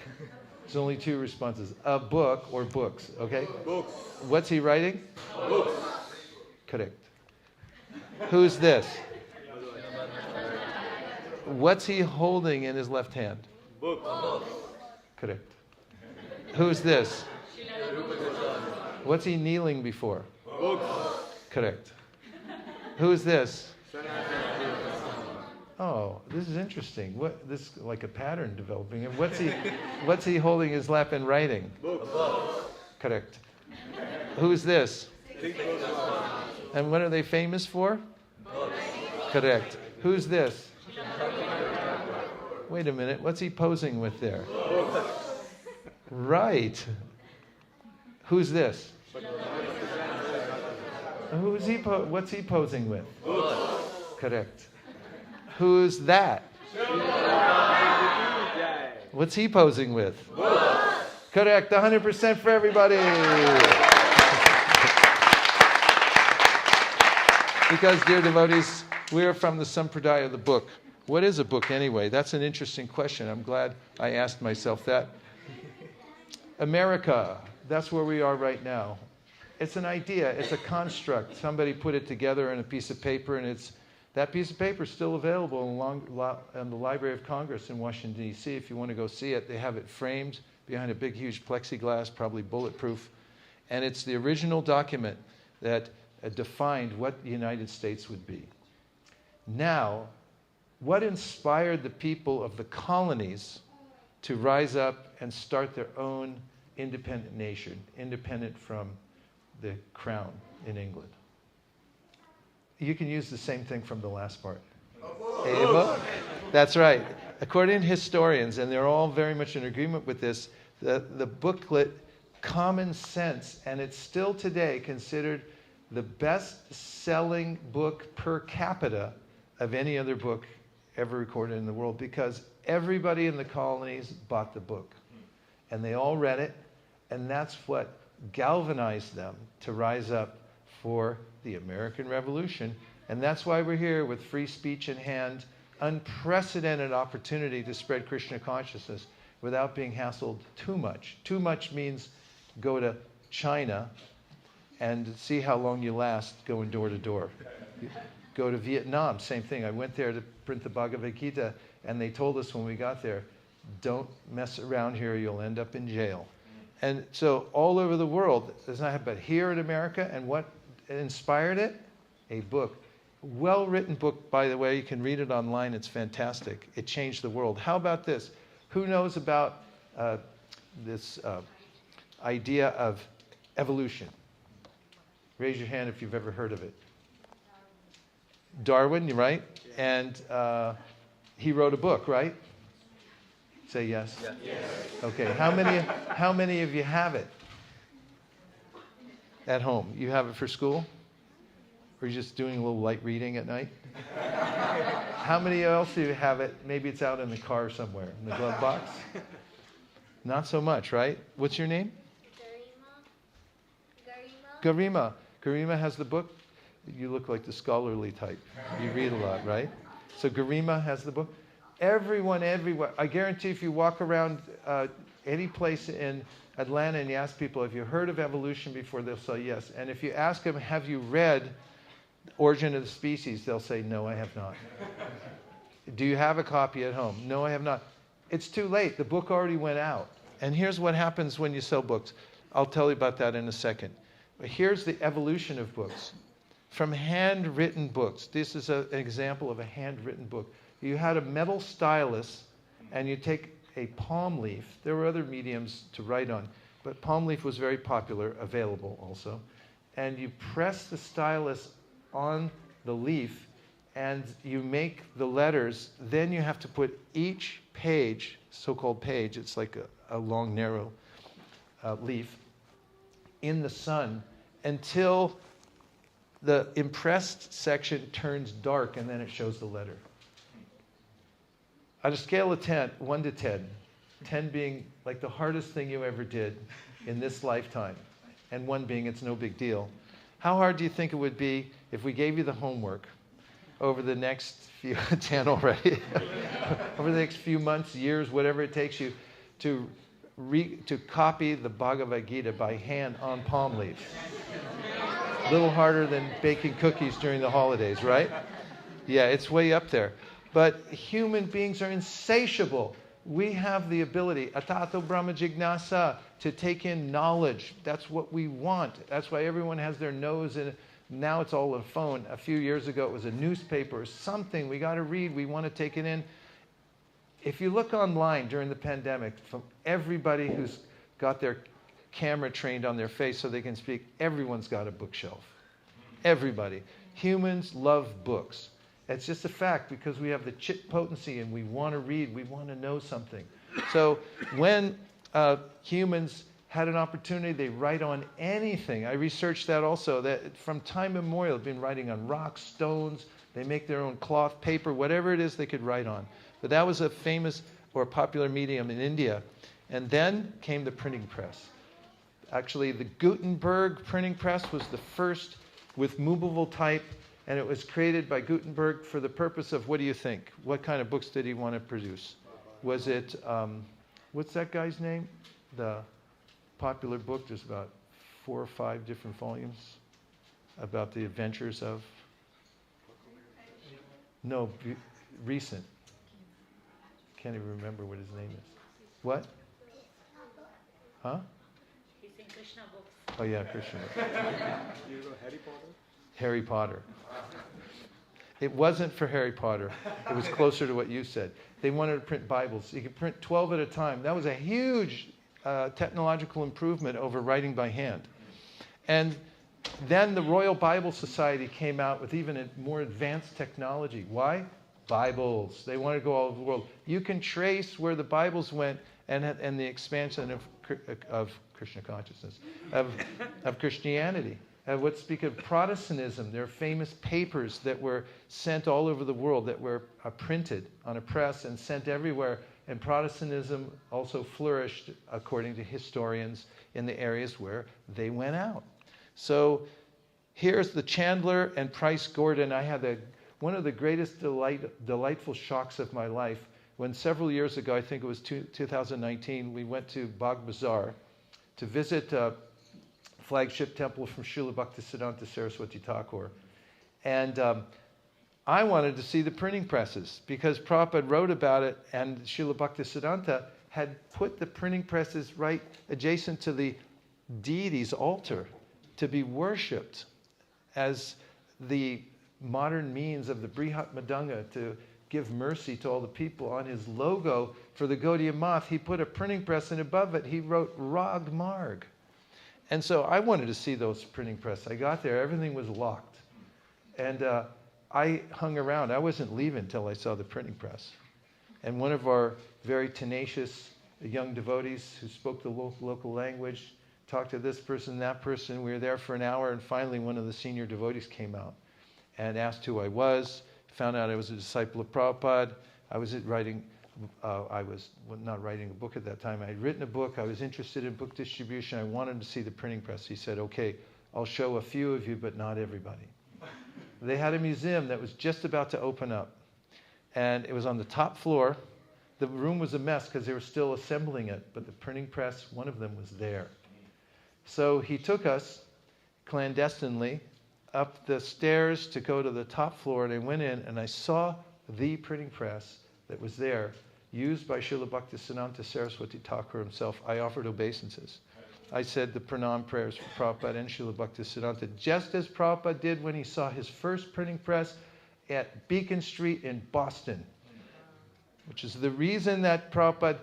Speaker 2: There's only 2 responses. A book or books, okay?
Speaker 4: Books.
Speaker 2: What's he writing?
Speaker 4: Books.
Speaker 2: Correct. Who's this? What's he holding in his left hand?
Speaker 4: Books.
Speaker 2: Correct. Who's this? What's he kneeling before?
Speaker 4: Books.
Speaker 2: Correct. Who's this? Oh, this is interesting. What this is like a pattern developing. And what's he holding in his lap and writing?
Speaker 4: Books.
Speaker 2: Correct. Who's this? And what are they famous for? Correct. Who's this? Wait a minute. What's he posing with there? Right. Who's this? Who's he? What's he posing with? Correct. Who's that? What's he posing with? Correct. 100% for everybody. Because, dear devotees, we are from the Sampradaya of the book. What is a book anyway? That's an interesting question. I'm glad I asked myself that. America, that's where we are right now. It's an idea. It's a construct. Somebody put it together on a piece of paper, and that piece of paper is still available in the Library of Congress in Washington, D.C. If you want to go see it, they have it framed behind a big, huge plexiglass, probably bulletproof. And it's the original document that defined what the United States would be. Now, what inspired the people of the colonies to rise up and start their own independent nation, independent from the crown in England? You can use the same thing from the last part. Ava? That's right. According to historians, and they're all very much in agreement with this, the booklet Common Sense, and it's still today considered the best-selling book per capita of any other book ever recorded in the world, because everybody in the colonies bought the book. And they all read it, and that's what galvanized them to rise up for the American Revolution. And that's why we're here with free speech in hand, unprecedented opportunity to spread Krishna consciousness without being hassled too much. Too much means go to China and see how long you last going door to door. Go to Vietnam, same thing. I went there to print the Bhagavad Gita, and they told us when we got there, don't mess around here, you'll end up in jail. And so all over the world, there's not, but here in America, and what inspired it? A book. Well-written book, by the way. You can read it online. It's fantastic. It changed the world. How about this? Who knows about this idea of evolution? Raise your hand if you've ever heard of it. Darwin, you're right? And he wrote a book, right? Say yes. Yes. Okay. How many of you have it at home? You have it for school? Or are you just doing a little light reading at night? How many else of you have it? Maybe it's out in the car somewhere, in the glove box? Not so much, right? What's your name? Garima. Garima has the book. You look like the scholarly type. You read a lot, right? So Garima has the book. Everyone, everywhere. I guarantee if you walk around any place in Atlanta and you ask people, have you heard of evolution before? They'll say yes. And if you ask them, have you read Origin of the Species? They'll say, no, I have not. Do you have a copy at home? No, I have not. It's too late. The book already went out. And here's what happens when you sell books. I'll tell you about that in a second. But here's the evolution of books. From handwritten books. This is an example of a handwritten book. You had a metal stylus, and you take a palm leaf. There were other mediums to write on, but palm leaf was very popular, available also. And you press the stylus on the leaf, and you make the letters. Then you have to put each page, so-called page, it's like a long, narrow leaf, in the sun until the impressed section turns dark, and then it shows the letter. On a scale of 1 to 10, 10 being like the hardest thing you ever did in this lifetime, and 1 being it's no big deal, how hard do you think it would be if we gave you the homework over the next few, 10 already, over the next few months, years, whatever it takes you, to copy the Bhagavad Gita by hand on palm leaves? A little harder than baking cookies during the holidays, right? Yeah, it's way up there. But human beings are insatiable. We have the ability, atato brahma jignasa, to take in knowledge. That's what we want. That's why everyone has their nose in it. Now it's all a phone. A few years ago, it was a newspaper or something. We got to read. We want to take it in. If you look online during the pandemic, from everybody who's got their camera trained on their face so they can speak, everyone's got a bookshelf. Everybody. Humans love books. It's just a fact because we have the chit potency and we want to read, we want to know something. So when humans had an opportunity, they write on anything. I researched that also, that from time immemorial, they've been writing on rocks, stones, they make their own cloth, paper, whatever it is they could write on. But that was a famous or popular medium in India. And then came the printing press. Actually, the Gutenberg printing press was the first with movable type, and it was created by Gutenberg for the purpose of, what do you think? What kind of books did he want to produce? Was it, what's that guy's name? The popular book, there's about 4 or 5 different volumes about the adventures of... No, recent. Can't even remember what his name is. What? Huh?
Speaker 5: He's in Krishna books.
Speaker 2: Oh yeah, Krishna.
Speaker 4: You know Harry Potter?
Speaker 2: Harry Potter. It wasn't for Harry Potter. It was closer to what you said. They wanted to print Bibles. You could print 12 at a time. That was a huge technological improvement over writing by hand. And then the Royal Bible Society came out with even a more advanced technology. Why? Bibles. They wanted to go all over the world. You can trace where the Bibles went and the expansion of Krishna consciousness, of Christianity. Let's speak of Protestantism. There are famous papers that were sent all over the world that were printed on a press and sent everywhere. And Protestantism also flourished, according to historians, in the areas where they went out. So here's the Chandler and Price Gordon. I had one of the greatest delightful shocks of my life when several years ago, I think it was 2019, we went to Bagh Bazaar to visit a flagship temple from Srila Bhaktisiddhanta Saraswati Thakur. And I wanted to see the printing presses because Prabhupada wrote about it, and Srila Bhaktisiddhanta had put the printing presses right adjacent to the deity's altar to be worshipped as the modern means of the Brihat Madanga to give mercy to all the people. On his logo for the Gaudiya Math, he put a printing press, and above it he wrote Rag Marg. And so I wanted to see those printing press. I got there, everything was locked. And I hung around. I wasn't leaving until I saw the printing press. And one of our very tenacious young devotees who spoke the local language talked to this person, that person. We were there for an hour, and finally one of the senior devotees came out and asked who I was, found out I was a disciple of Prabhupada. I was not writing a book at that time. I had written a book. I was interested in book distribution. I wanted to see the printing press. He said, okay, I'll show a few of you, but not everybody. They had a museum that was just about to open up. And it was on the top floor. The room was a mess because they were still assembling it, but the printing press, one of them was there. So he took us clandestinely up the stairs to go to the top floor, and I went in and I saw the printing press that was there, used by Srila Bhaktisiddhanta Saraswati Thakur himself. I offered obeisances. I said the pranam prayers for Prabhupada and Srila Bhaktisiddhanta, just as Prabhupada did when he saw his first printing press at Beacon Street in Boston, which is the reason that Prabhupada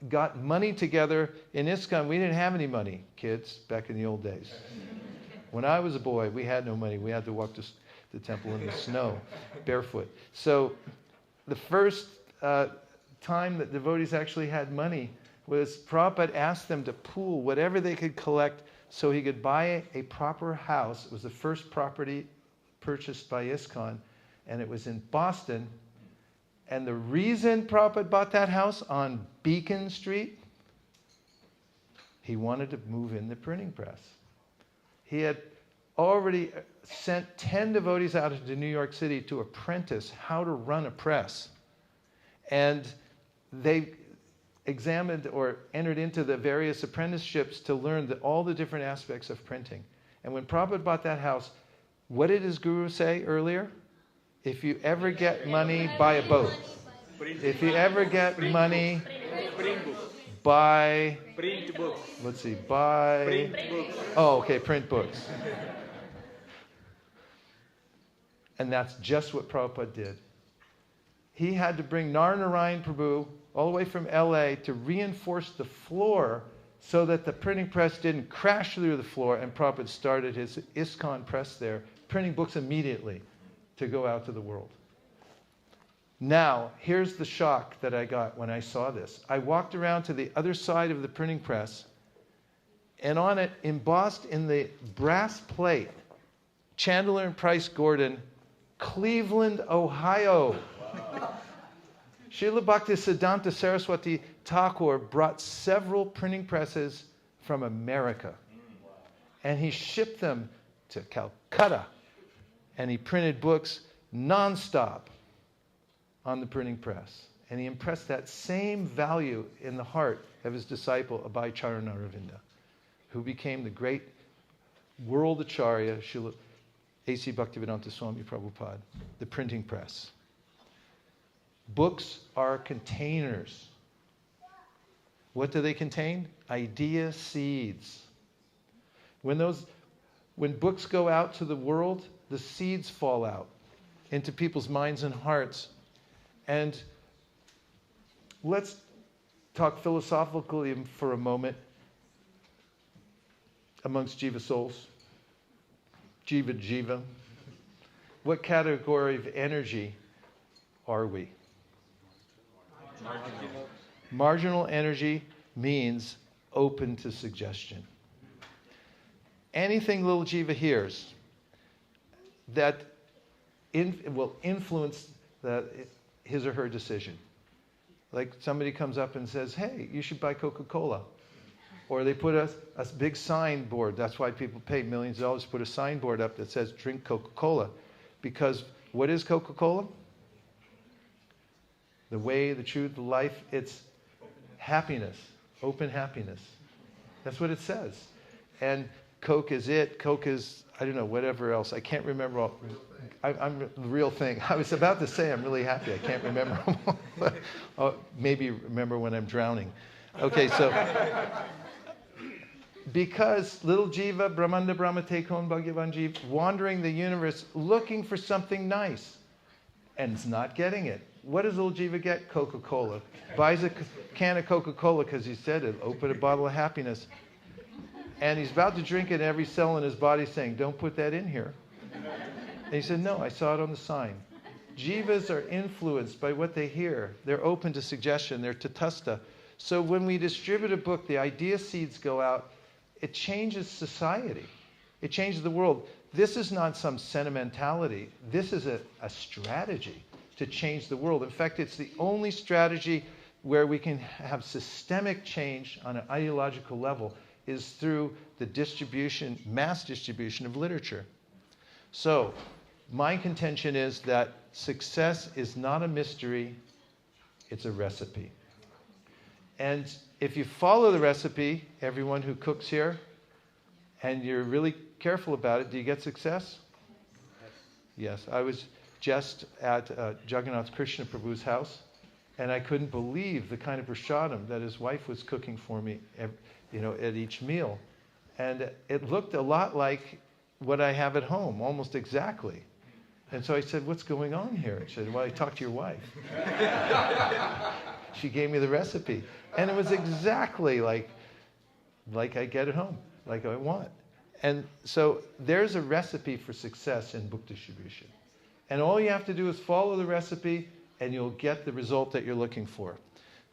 Speaker 2: got money together in ISKCON. We didn't have any money, kids, back in the old days. When I was a boy, we had no money. We had to walk to the temple in the snow, barefoot. So the first time that devotees actually had money was Prabhupada asked them to pool whatever they could collect so he could buy a proper house. It was the first property purchased by ISKCON, and it was in Boston. And the reason Prabhupada bought that house on Beacon Street, he wanted to move in the printing press. He had already sent 10 devotees out into New York City to apprentice how to run a press. And they examined or entered into the various apprenticeships to learn all the different aspects of printing. And when Prabhupada bought that house, what did his guru say earlier? If you ever get money, buy a boat. If you ever get money, buy...
Speaker 3: Print books.
Speaker 2: Let's see, buy...
Speaker 3: Print books.
Speaker 2: Oh, okay, print books. And that's just what Prabhupada did. He had to bring Narnarayan Prabhu all the way from LA to reinforce the floor so that the printing press didn't crash through the floor, and Prabhupada started his ISKCON press there, printing books immediately to go out to the world. Now, here's the shock that I got when I saw this. I walked around to the other side of the printing press, and on it, embossed in the brass plate, Chandler and Price Gordon, Cleveland, Ohio. Wow. Srila Bhaktisiddhanta Saraswati Thakur brought several printing presses from America, and he shipped them to Calcutta, and he printed books nonstop on the printing press. And he impressed that same value in the heart of his disciple, Abhay Charanaravinda, who became the great world acharya, Srila A.C. Bhaktivedanta Swami Prabhupada, the printing press. Books are containers. What do they contain? Idea seeds. When books go out to the world, the seeds fall out. into people's minds and hearts. And let's talk philosophically for a moment amongst Jiva souls. Jiva. What category of energy are we? Marginal energy means open to suggestion. Anything little Jiva hears that will influence his or her decision. Like somebody comes up and says, hey, you should buy Coca-Cola. Or they put a big signboard. That's why people pay millions of dollars to put a signboard up that says, drink Coca-Cola. Because what is Coca-Cola? The way, the truth, the life, it's happiness, open happiness. That's what it says. And Coke is it. Coke is, I don't know, whatever else. I can't remember all. I'm the real thing. I was about to say I'm really happy. I can't remember. I'll maybe remember when I'm drowning. Okay, so because little Jiva, Brahmanda Brahma Tekon Bhagavan Jiva, wandering the universe looking for something nice and is not getting it. What does little Jiva get? Coca-Cola. Buys a can of Coca-Cola because he said it'll open a bottle of happiness. And he's about to drink it, and every cell in his body saying, don't put that in here. And he said, no, I saw it on the sign. Jivas are influenced by what they hear. They're open to suggestion. They're tatastha. So when we distribute a book, the idea seeds go out. It changes society. It changes the world. This is not some sentimentality. This is a strategy to change the world. In fact, it's the only strategy where we can have systemic change on an ideological level is through the distribution, mass distribution of literature. So, my contention is that success is not a mystery, it's a recipe. And if you follow the recipe, everyone who cooks here, and you're really careful about it, do you get success? Yes. I was just at Jagannath Krishna Prabhu's house, and I couldn't believe the kind of prashadam that his wife was cooking for me, at each meal. And it looked a lot like what I have at home, almost exactly. And so I said, what's going on here? She said, well, I talked to your wife. She gave me the recipe. And it was exactly like I get at home, like I want. And so there's a recipe for success in book distribution. And all you have to do is follow the recipe, and you'll get the result that you're looking for.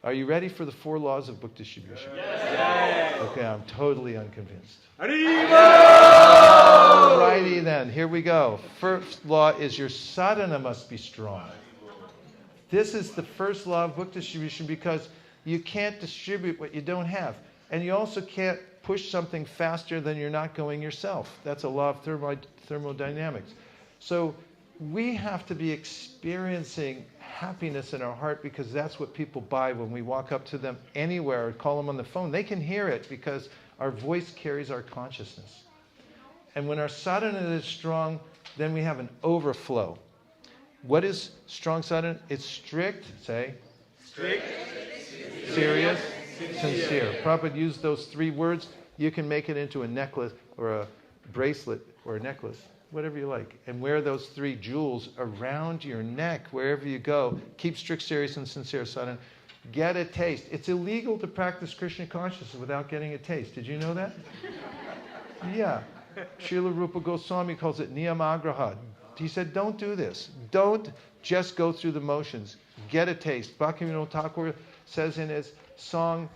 Speaker 2: Are you ready for the 4 laws of book distribution? Yes. Okay, I'm totally unconvinced. Alrighty then, here we go. First law is your sadhana must be strong. This is the first law of book distribution because you can't distribute what you don't have. And you also can't push something faster than you're not going yourself. That's a law of thermodynamics. So we have to be experiencing happiness in our heart because that's what people buy when we walk up to them anywhere or call them on the phone. They can hear it because our voice carries our consciousness. And when our sadhana is strong, then we have an overflow. What is strong sadhana? It's strict, say. Strict, serious, sincere. Prabhupada used those 3 words. You can make it into a necklace or a bracelet or a necklace, whatever you like. And wear those 3 jewels around your neck wherever you go. Keep strict, serious, and sincere sadhana. Get a taste. It's illegal to practice Krishna consciousness without getting a taste. Did you know that? Yeah. Srila Rupa Goswami calls it niyamagraha. He said, don't do this. Don't just go through the motions. Get a taste. Bhaktivinoda Thakur says in his song,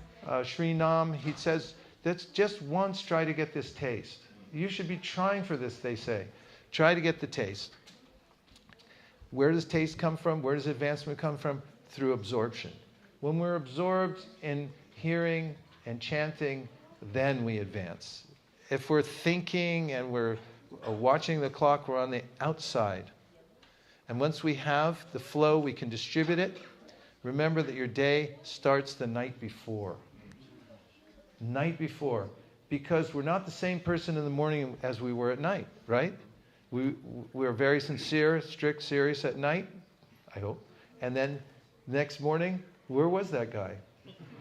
Speaker 2: Shri Nam, he says, that's just once try to get this taste. You should be trying for this, they say. Try to get the taste. Where does taste come from? Where does advancement come from? Through absorption. When we're absorbed in hearing and chanting, then we advance. If we're thinking and we're watching the clock, we're on the outside. And once we have the flow, we can distribute it. Remember that your day starts the night before. Night before. Because we're not the same person in the morning as we were at night, right? We're very sincere, strict, serious at night, I hope. And then next morning, where was that guy?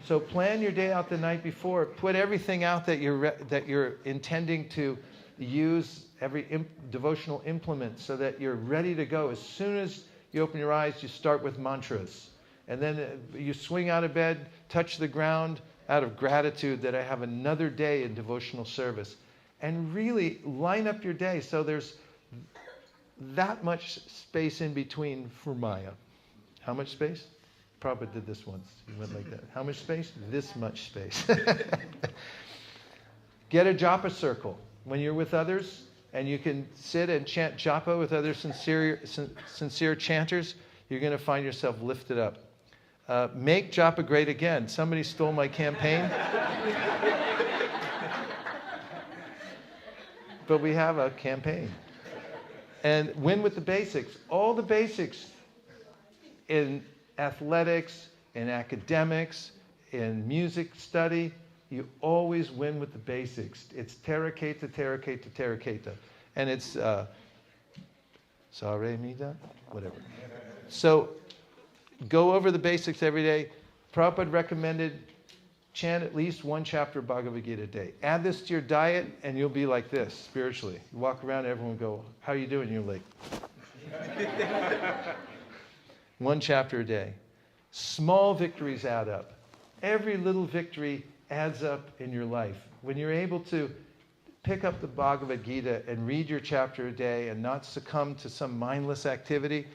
Speaker 2: So plan your day out the night before. Put everything out that you're intending to use every devotional implement so that you're ready to go. As soon as you open your eyes, you start with mantras. And then you swing out of bed, touch the ground out of gratitude that I have another day in devotional service. And really line up your day so there's that much space in between for Maya. How much space? Prabhupada did this once. He went like that. How much space? This much space. Get a japa circle. When you're with others and you can sit and chant japa with other sincere chanters, you're going to find yourself lifted up. Make japa great again. Somebody stole my campaign. But we have a campaign. And win with the basics. All the basics in athletics, in academics, in music study, you always win with the basics. It's teraketa, teraketa, teraketa. And it's Sare Mida? Whatever. So go over the basics every day. Prabhupada recommended chant at least one chapter of Bhagavad Gita a day. Add this to your diet and you'll be like this spiritually. You walk around, everyone go, how are you doing? You're like, one chapter a day. Small victories add up. Every little victory adds up in your life. When you're able to pick up the Bhagavad Gita and read your chapter a day and not succumb to some mindless activity,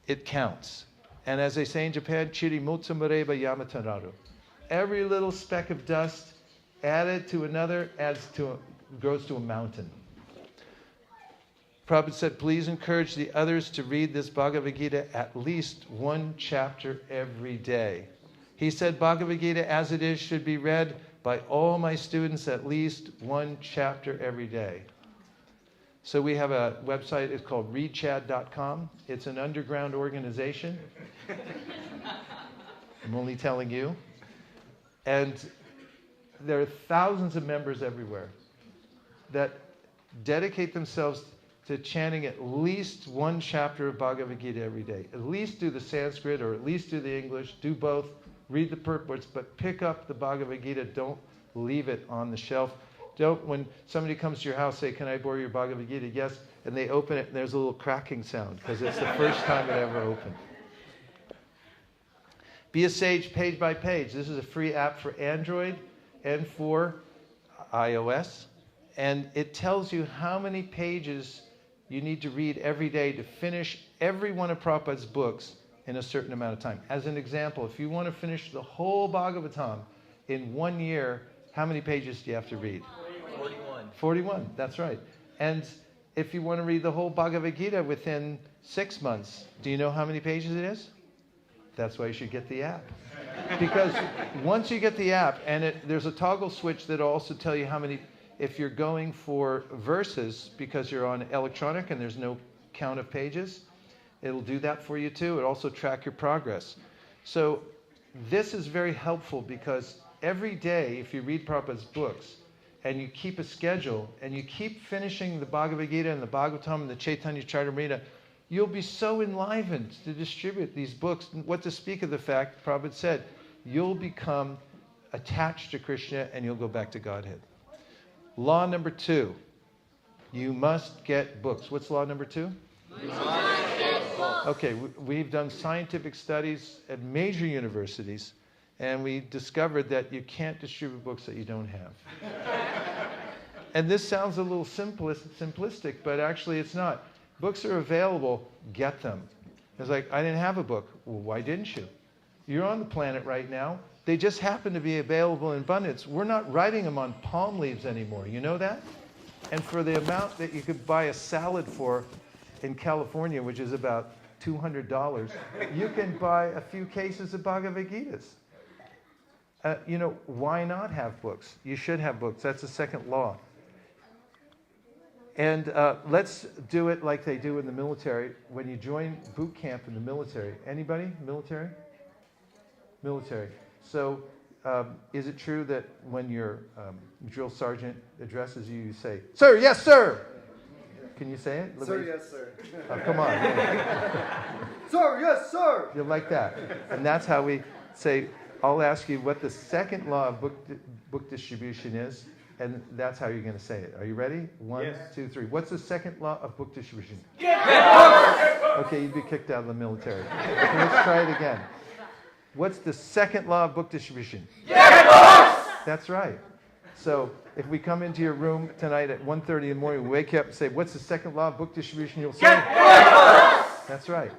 Speaker 2: it counts. And as they say in Japan, chiri mutsumareba yamatararu. Every little speck of dust added to another grows to a mountain. Prabhupada said, please encourage the others to read this Bhagavad Gita at least one chapter every day. He said, Bhagavad Gita as it is should be read by all my students at least one chapter every day. So we have a website, it's called readchad.com. It's an underground organization. I'm only telling you. And there are thousands of members everywhere that dedicate themselves to chanting at least one chapter of Bhagavad Gita every day. At least do the Sanskrit or at least do the English. Do both. Read the purports, but pick up the Bhagavad Gita. Don't leave it on the shelf. Don't, when somebody comes to your house, say, can I borrow your Bhagavad Gita? Yes. And they open it and there's a little cracking sound because it's the first time it ever opened. Be a sage page by page. This is a free app for Android and for iOS. And it tells you how many pages you need to read every day to finish every one of Prabhupada's books in a certain amount of time. As an example, if you want to finish the whole Bhagavatam in 1 year, how many pages do you have to read?
Speaker 3: 41.
Speaker 2: 41, that's right. And if you want to read the whole Bhagavad Gita within 6 months, do you know how many pages it is? That's why you should get the app. Because once you get the app, and there's a toggle switch that'll also tell you how many, if you're going for verses, because you're on electronic and there's no count of pages, it'll do that for you too. It'll also track your progress. So this is very helpful because every day, if you read Prabhupada's books, and you keep a schedule, and you keep finishing the Bhagavad Gita and the Bhagavatam and the Chaitanya Charitamrita, you'll be so enlivened to distribute these books. What to speak of the fact, Prabhupada said, you'll become attached to Krishna and you'll go back to Godhead. Law number 2, you must get books. What's law number 2?
Speaker 3: You must get books.
Speaker 2: Okay, we've done scientific studies at major universities, and we discovered that you can't distribute books that you don't have. And this sounds a little simplistic, but actually it's not. Books are available, get them. It's like, I didn't have a book. Well, why didn't you? You're on the planet right now. They just happen to be available in abundance. We're not writing them on palm leaves anymore. You know that? And for the amount that you could buy a salad for in California, which is about $200, you can buy a few cases of Bhagavad Gitas. Why not have books? You should have books. That's the second law. And let's do it like they do in the military. When you join boot camp in the military, anybody? Military? Military. So is it true that when your drill sergeant addresses you, you say, "Sir, yes, sir"? Can you say it?
Speaker 4: Sir, yes, sir.
Speaker 2: Oh, come on.
Speaker 4: Sir, yes, sir.
Speaker 2: You're like that. And that's how we say, I'll ask you what the second law of book distribution is. And that's how you're going to say it. Are you ready? 1, 2, 3. What's the second law of book distribution? Okay, you'd be kicked out of the military. Okay, let's try it again. What's the second law of book distribution? That's right. So if we come into your room tonight at 1:30 in the morning, we wake you up and say, what's the second law of book distribution? You'll say, that's right.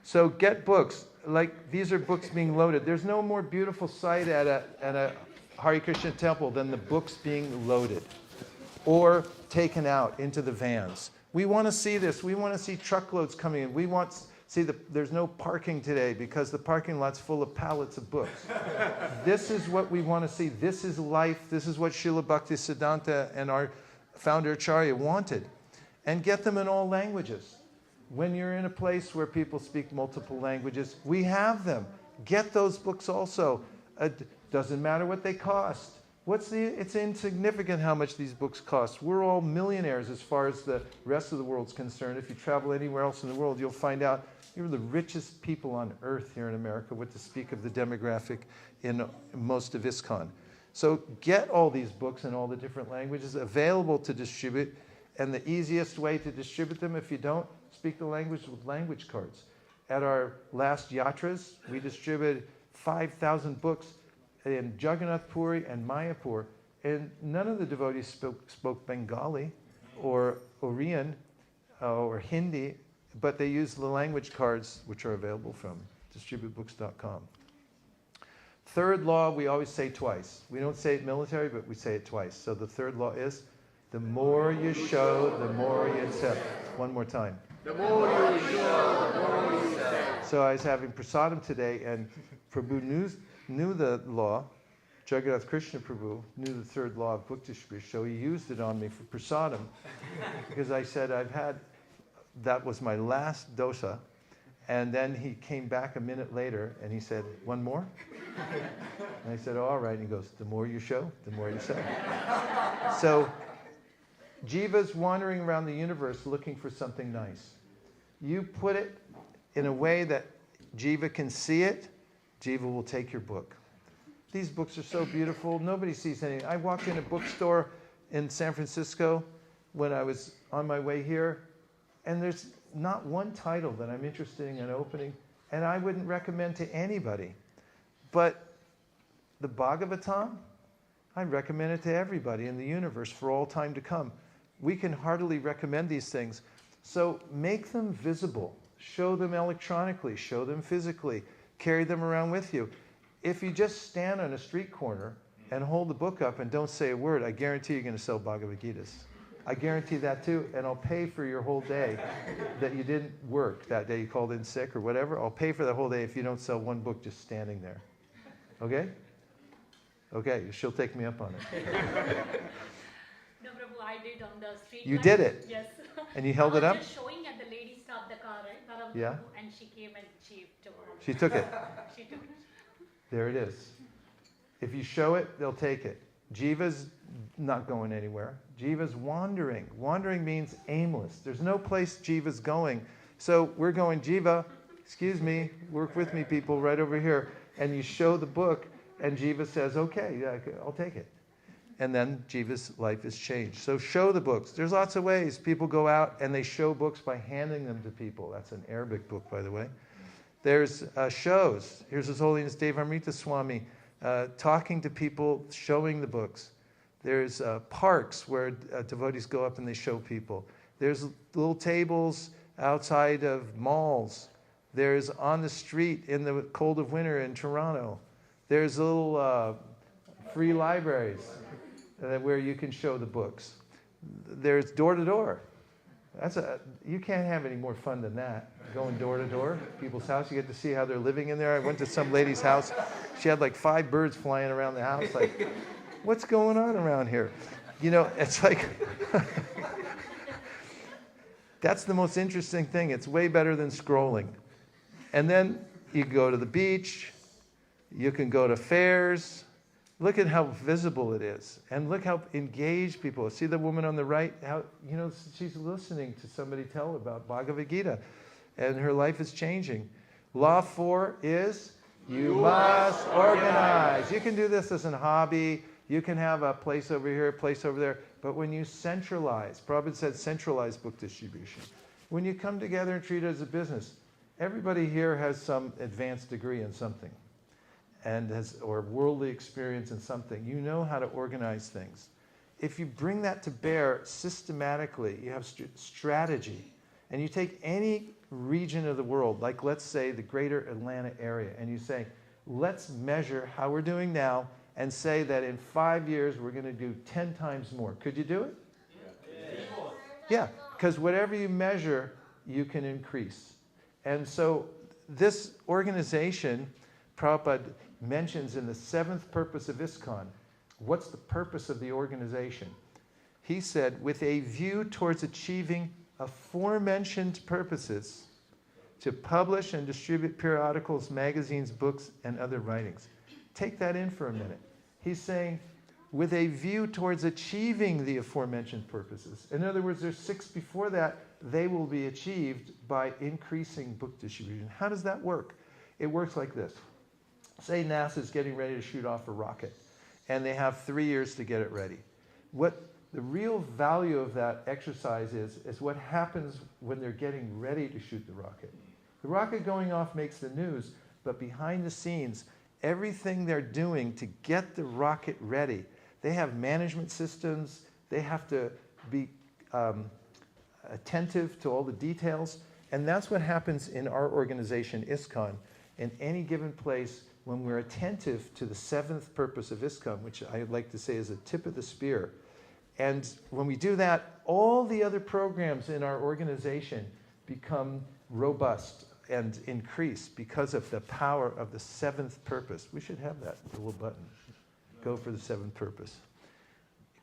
Speaker 2: So get books. Like, these are books being loaded. There's no more beautiful sight at a Hare Krishna temple than the books being loaded or taken out into the vans. We want to see this. We want to see truckloads coming in. We want to see there's no parking today because the parking lot's full of pallets of books. This is what we want to see. This is life. This is what Srila Bhaktisiddhanta and our founder Acharya wanted. And get them in all languages. When you're in a place where people speak multiple languages, we have them. Get those books also. Doesn't matter what they cost. It's insignificant how much these books cost. We're all millionaires as far as the rest of the world's concerned. If you travel anywhere else in the world, you'll find out you're the richest people on earth here in America, what to speak of the demographic in most of ISKCON. So get all these books in all the different languages available to distribute. And the easiest way to distribute them, if you don't speak the language, with language cards. At our last yatras, we distributed 5,000 books in Jagannath Puri and Mayapur, and none of the devotees spoke Bengali or Oriyan or Hindi, but they used the language cards which are available from distributebooks.com. Third law, we always say twice. We don't say it military, but we say it twice. So the third law is, the more you show, the more you accept. One more time.
Speaker 3: The more you show, the more you accept.
Speaker 2: So I was having prasadam today, and Prabhu knew the law. Jagannath Krishna Prabhu knew the third law of book distribution, so he used it on me for prasadam. Because I said, that was my last dosa. And then he came back a minute later, and he said, one more? And I said, oh, all right. And he goes, the more you show, the more you sell. So Jiva's wandering around the universe looking for something nice. You put it in a way that Jiva can see it, Jiva will take your book. These books are so beautiful. Nobody sees anything. I walked in a bookstore in San Francisco when I was on my way here, and there's not one title that I'm interested in opening, and I wouldn't recommend to anybody. But the Bhagavatam, I recommend it to everybody in the universe for all time to come. We can heartily recommend these things. So make them visible. Show them electronically. Show them physically. Carry them around with you. If you just stand on a street corner and hold the book up and don't say a word, I guarantee you're going to sell Bhagavad Gitas. I guarantee that too, and I'll pay for your whole day that you didn't work that day, you called in sick or whatever. I'll pay for the whole day if you don't sell one book just standing there. Okay? Okay, she'll take me up on it.
Speaker 5: No, Prabhu, I did on the street.
Speaker 2: You
Speaker 5: light.
Speaker 2: did it?
Speaker 5: Yes.
Speaker 2: And you held it up?
Speaker 5: I was just showing and the lady stopped the car, right? Param
Speaker 2: Yeah.
Speaker 5: Prabhu, and she came and she took it.
Speaker 2: She took it.
Speaker 5: She took it.
Speaker 2: There it is. If you show it, they'll take it. Jiva's not going anywhere. Jiva's wandering. Wandering means aimless. There's no place Jiva's going. So we're going, Jiva, excuse me, work with me, people, right over here. And you show the book, and Jiva says, okay, yeah, I'll take it. And then Jiva's life is changed. So show the books. There's lots of ways. People go out and they show books by handing them to people. That's an Arabic book, by the way. There's shows. Here's His Holiness Devamrita Swami talking to people, showing the books. There's parks where devotees go up and they show people. There's little tables outside of malls. There's on the street in the cold of winter in Toronto. There's little free libraries where you can show the books. There's door to door. You can't have any more fun than that. Going door to door, people's house. You get to see how they're living in there. I went to some lady's house. She had like 5 birds flying around the house. Like, what's going on around here? You know, it's like, that's the most interesting thing. It's way better than scrolling. And then you go to the beach. You can go to fairs. Look at how visible it is. And look how engaged people are. See the woman on the right? How, you know, she's listening to somebody tell about Bhagavad Gita. And her life is changing. Law 4 is you must organize. You can do this as a hobby. You can have a place over here, a place over there. But when you centralize, Prabhupada said centralize book distribution. When you come together and treat it as a business, everybody here has some advanced degree in something and or worldly experience in something. You know how to organize things. If you bring that to bear systematically, you have strategy, and you take any region of the world, like let's say the greater Atlanta area, and you say, let's measure how we're doing now and say that in 5 years we're going to do 10 times more. Could you do it? Yeah, because whatever you measure, you can increase. And so this organization, Prabhupada mentions in the 7th purpose of ISKCON. What's the purpose of the organization? He said, with a view towards achieving aforementioned purposes, to publish and distribute periodicals, magazines, books, and other writings. Take that in for a minute. He's saying, with a view towards achieving the aforementioned purposes. In other words, there's 6 before that. They will be achieved by increasing book distribution. How does that work? It works like this. Say NASA's getting ready to shoot off a rocket, and they have 3 years to get it ready. What the real value of that exercise is what happens when they're getting ready to shoot the rocket. The rocket going off makes the news, but behind the scenes, everything they're doing to get the rocket ready, they have management systems, they have to be attentive to all the details, and that's what happens in our organization, ISKCON. In any given place, when we're attentive to the 7th purpose of ISKCON, which I would like to say is a tip of the spear, and when we do that, all the other programs in our organization become robust and increase because of the power of the 7th purpose. We should have that little button. Go for the 7th purpose.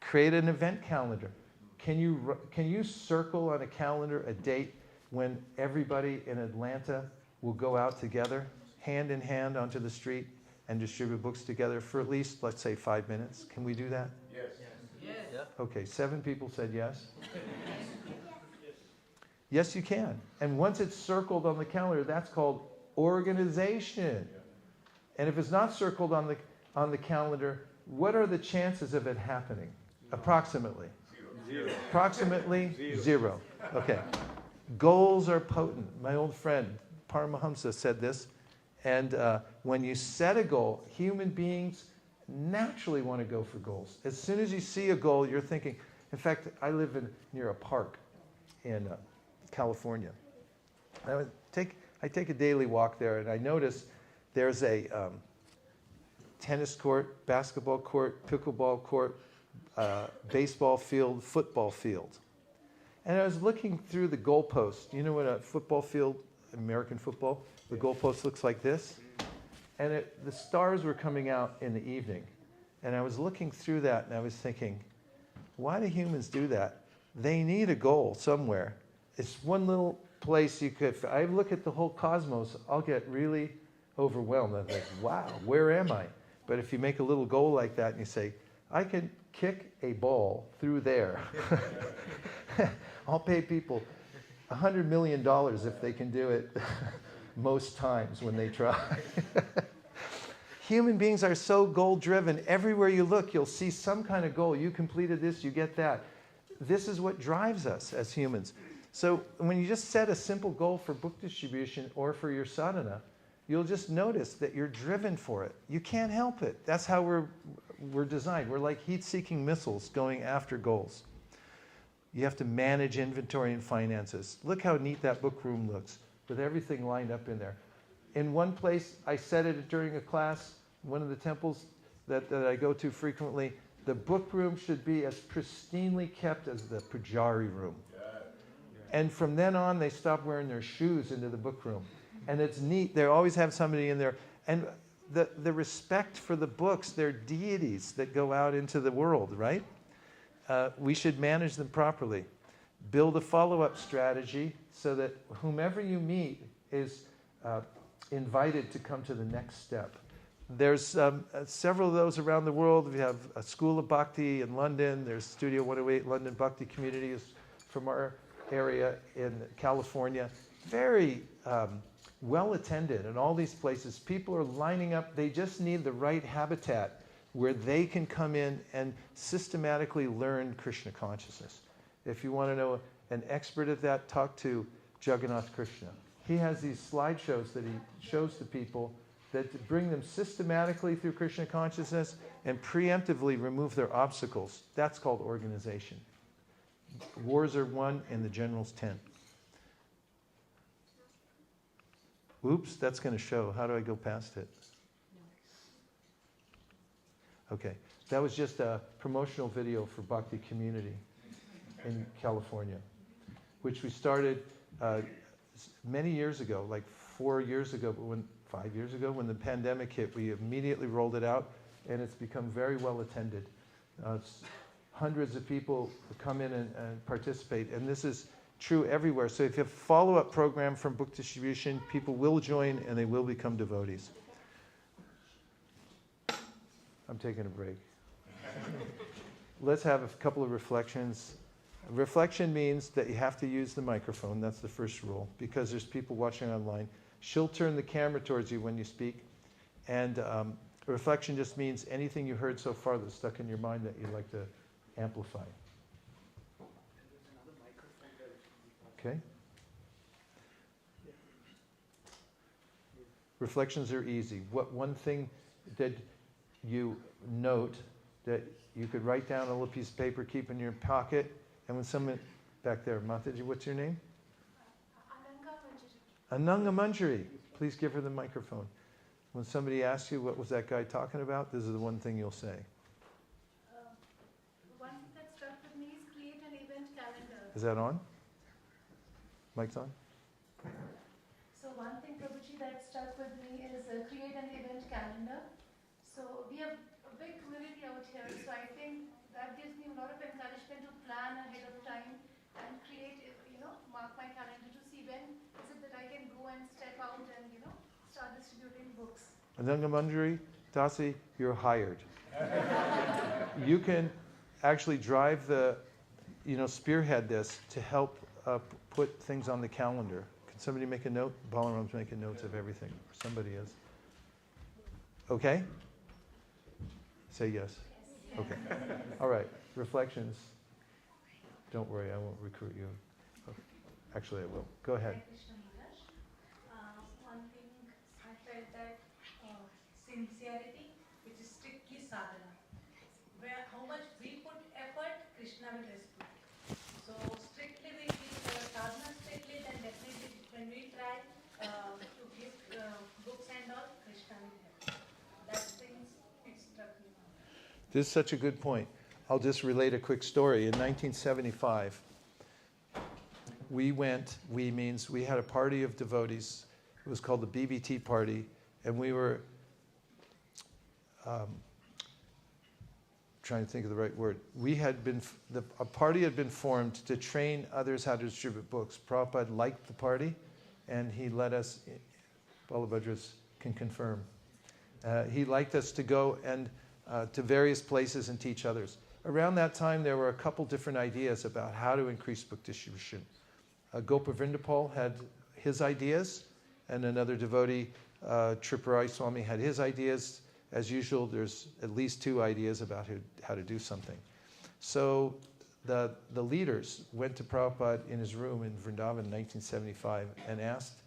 Speaker 2: Create an event calendar. Can you circle on a calendar a date when everybody in Atlanta will go out together, hand in hand onto the street and distribute books together for at least, let's say, 5 minutes? Can we do that?
Speaker 3: Yes.
Speaker 2: Okay, 7 people said yes. Yes, you can. And once it's circled on the calendar, that's called organization. And if it's not circled on the calendar, what are the chances of it happening? Approximately.
Speaker 3: Zero.
Speaker 2: Approximately 0. Okay. Goals are potent. My old friend Paramahamsa said this. And when you set a goal, human beings naturally want to go for goals. As soon as you see a goal, you're thinking. In fact, I live near a park in California. I take a daily walk there, and I notice there's a tennis court, basketball court, pickleball court, baseball field, football field. And I was looking through the goalpost. You know what a football field, American football, the goalpost looks like this? And the stars were coming out in the evening. And I was looking through that, and I was thinking, why do humans do that? They need a goal somewhere. It's one little place you could... I look at the whole cosmos, I'll get really overwhelmed. I'm like, wow, where am I? But if you make a little goal like that and you say, I can kick a ball through there. I'll pay people $100 million if they can do it most times when they try. Human beings are so goal-driven. Everywhere you look, you'll see some kind of goal. You completed this, you get that. This is what drives us as humans. So when you just set a simple goal for book distribution or for your sadhana, you'll just notice that you're driven for it. You can't help it. That's how we're designed. We're like heat-seeking missiles going after goals. You have to manage inventory and finances. Look how neat that book room looks with everything lined up in there. In one place, I said it during a class, one of the temples that I go to frequently, the book room should be as pristinely kept as the pujari room. And from then on, they stopped wearing their shoes into the book room. And it's neat. They always have somebody in there. And the respect for the books, they're deities that go out into the world, right? We should manage them properly. Build a follow-up strategy so that whomever you meet is invited to come to the next step. There's several of those around the world. We have a School of Bhakti in London. There's Studio 108 London Bhakti Community from our area in California. Very well attended in all these places. People are lining up. They just need the right habitat. where they can come in and systematically learn Krishna consciousness. If you want to know an expert at that, talk to Jagannath Krishna. He has these slideshows that he shows to people that bring them systematically through Krishna consciousness and preemptively remove their obstacles. That's called organization. Wars are won and the generals 10. Oops, that's going to show. How do I go past it? Okay, that was just a promotional video for Bhakti Community in California, which we started many years ago, like 4 years ago, 5 years ago, when the pandemic hit. We immediately rolled it out, and it's become very well attended. Hundreds of people come in and participate, and this is true everywhere. So if you have a follow-up program from book distribution, people will join and they will become devotees. I'm taking a break. Let's have a couple of reflections. Reflection means that you have to use the microphone. That's the first rule, because there's people watching online. She'll turn the camera towards you when you speak. And reflection just means anything you heard so far that's stuck in your mind that you'd like to amplify. Okay? Reflections are easy. What one thing that you note that you could write down on a little piece of paper, keep in your pocket, and when someone back there, Mataji, what's your name? Ananga Manjari. Please give her the microphone. When somebody asks you what was that guy talking about, this is the one thing you'll say.
Speaker 6: One thing that struck with me is create an event calendar.
Speaker 2: Is that on? Mic's on?
Speaker 6: So one thing, Prabhuji, that stuck with me is create an event calendar. So we have a big community out here, so I think that gives me a lot of encouragement to plan ahead of time and create, mark my calendar to see when is it that I can go and step out and, start distributing books.
Speaker 2: Ananga Manjari, Dasi, you're hired. You can actually drive spearhead this to help put things on the calendar. Can somebody make a note? Balaram's making notes of everything. Or somebody is. Okay? Say yes. Okay. All right. Reflections. Don't worry, I won't recruit you. Actually, I will. Go ahead.
Speaker 7: One thing I felt that sincerity, which is strictly sadhana. Where how much we put effort, Krishna will respond. So strictly we keep sadhana strictly, then definitely when we try to give books and all, Krishna will help. That things it struck me.
Speaker 2: This is such a good point. I'll just relate a quick story. In 1975, we had a party of devotees. It was called the BBT party, and we were trying to think of the right word. A party had been formed to train others how to distribute books. Prabhupada liked the party, and he let us, Balabhadras can confirm, he liked us to go and to various places and teach others. Around that time, there were a couple different ideas about how to increase book distribution. Gopa Vrindapal had his ideas, and another devotee, Tripurai Swami, had his ideas. As usual, there's at least two ideas about how to do something. So the leaders went to Prabhupada in his room in Vrindavan in 1975 and asked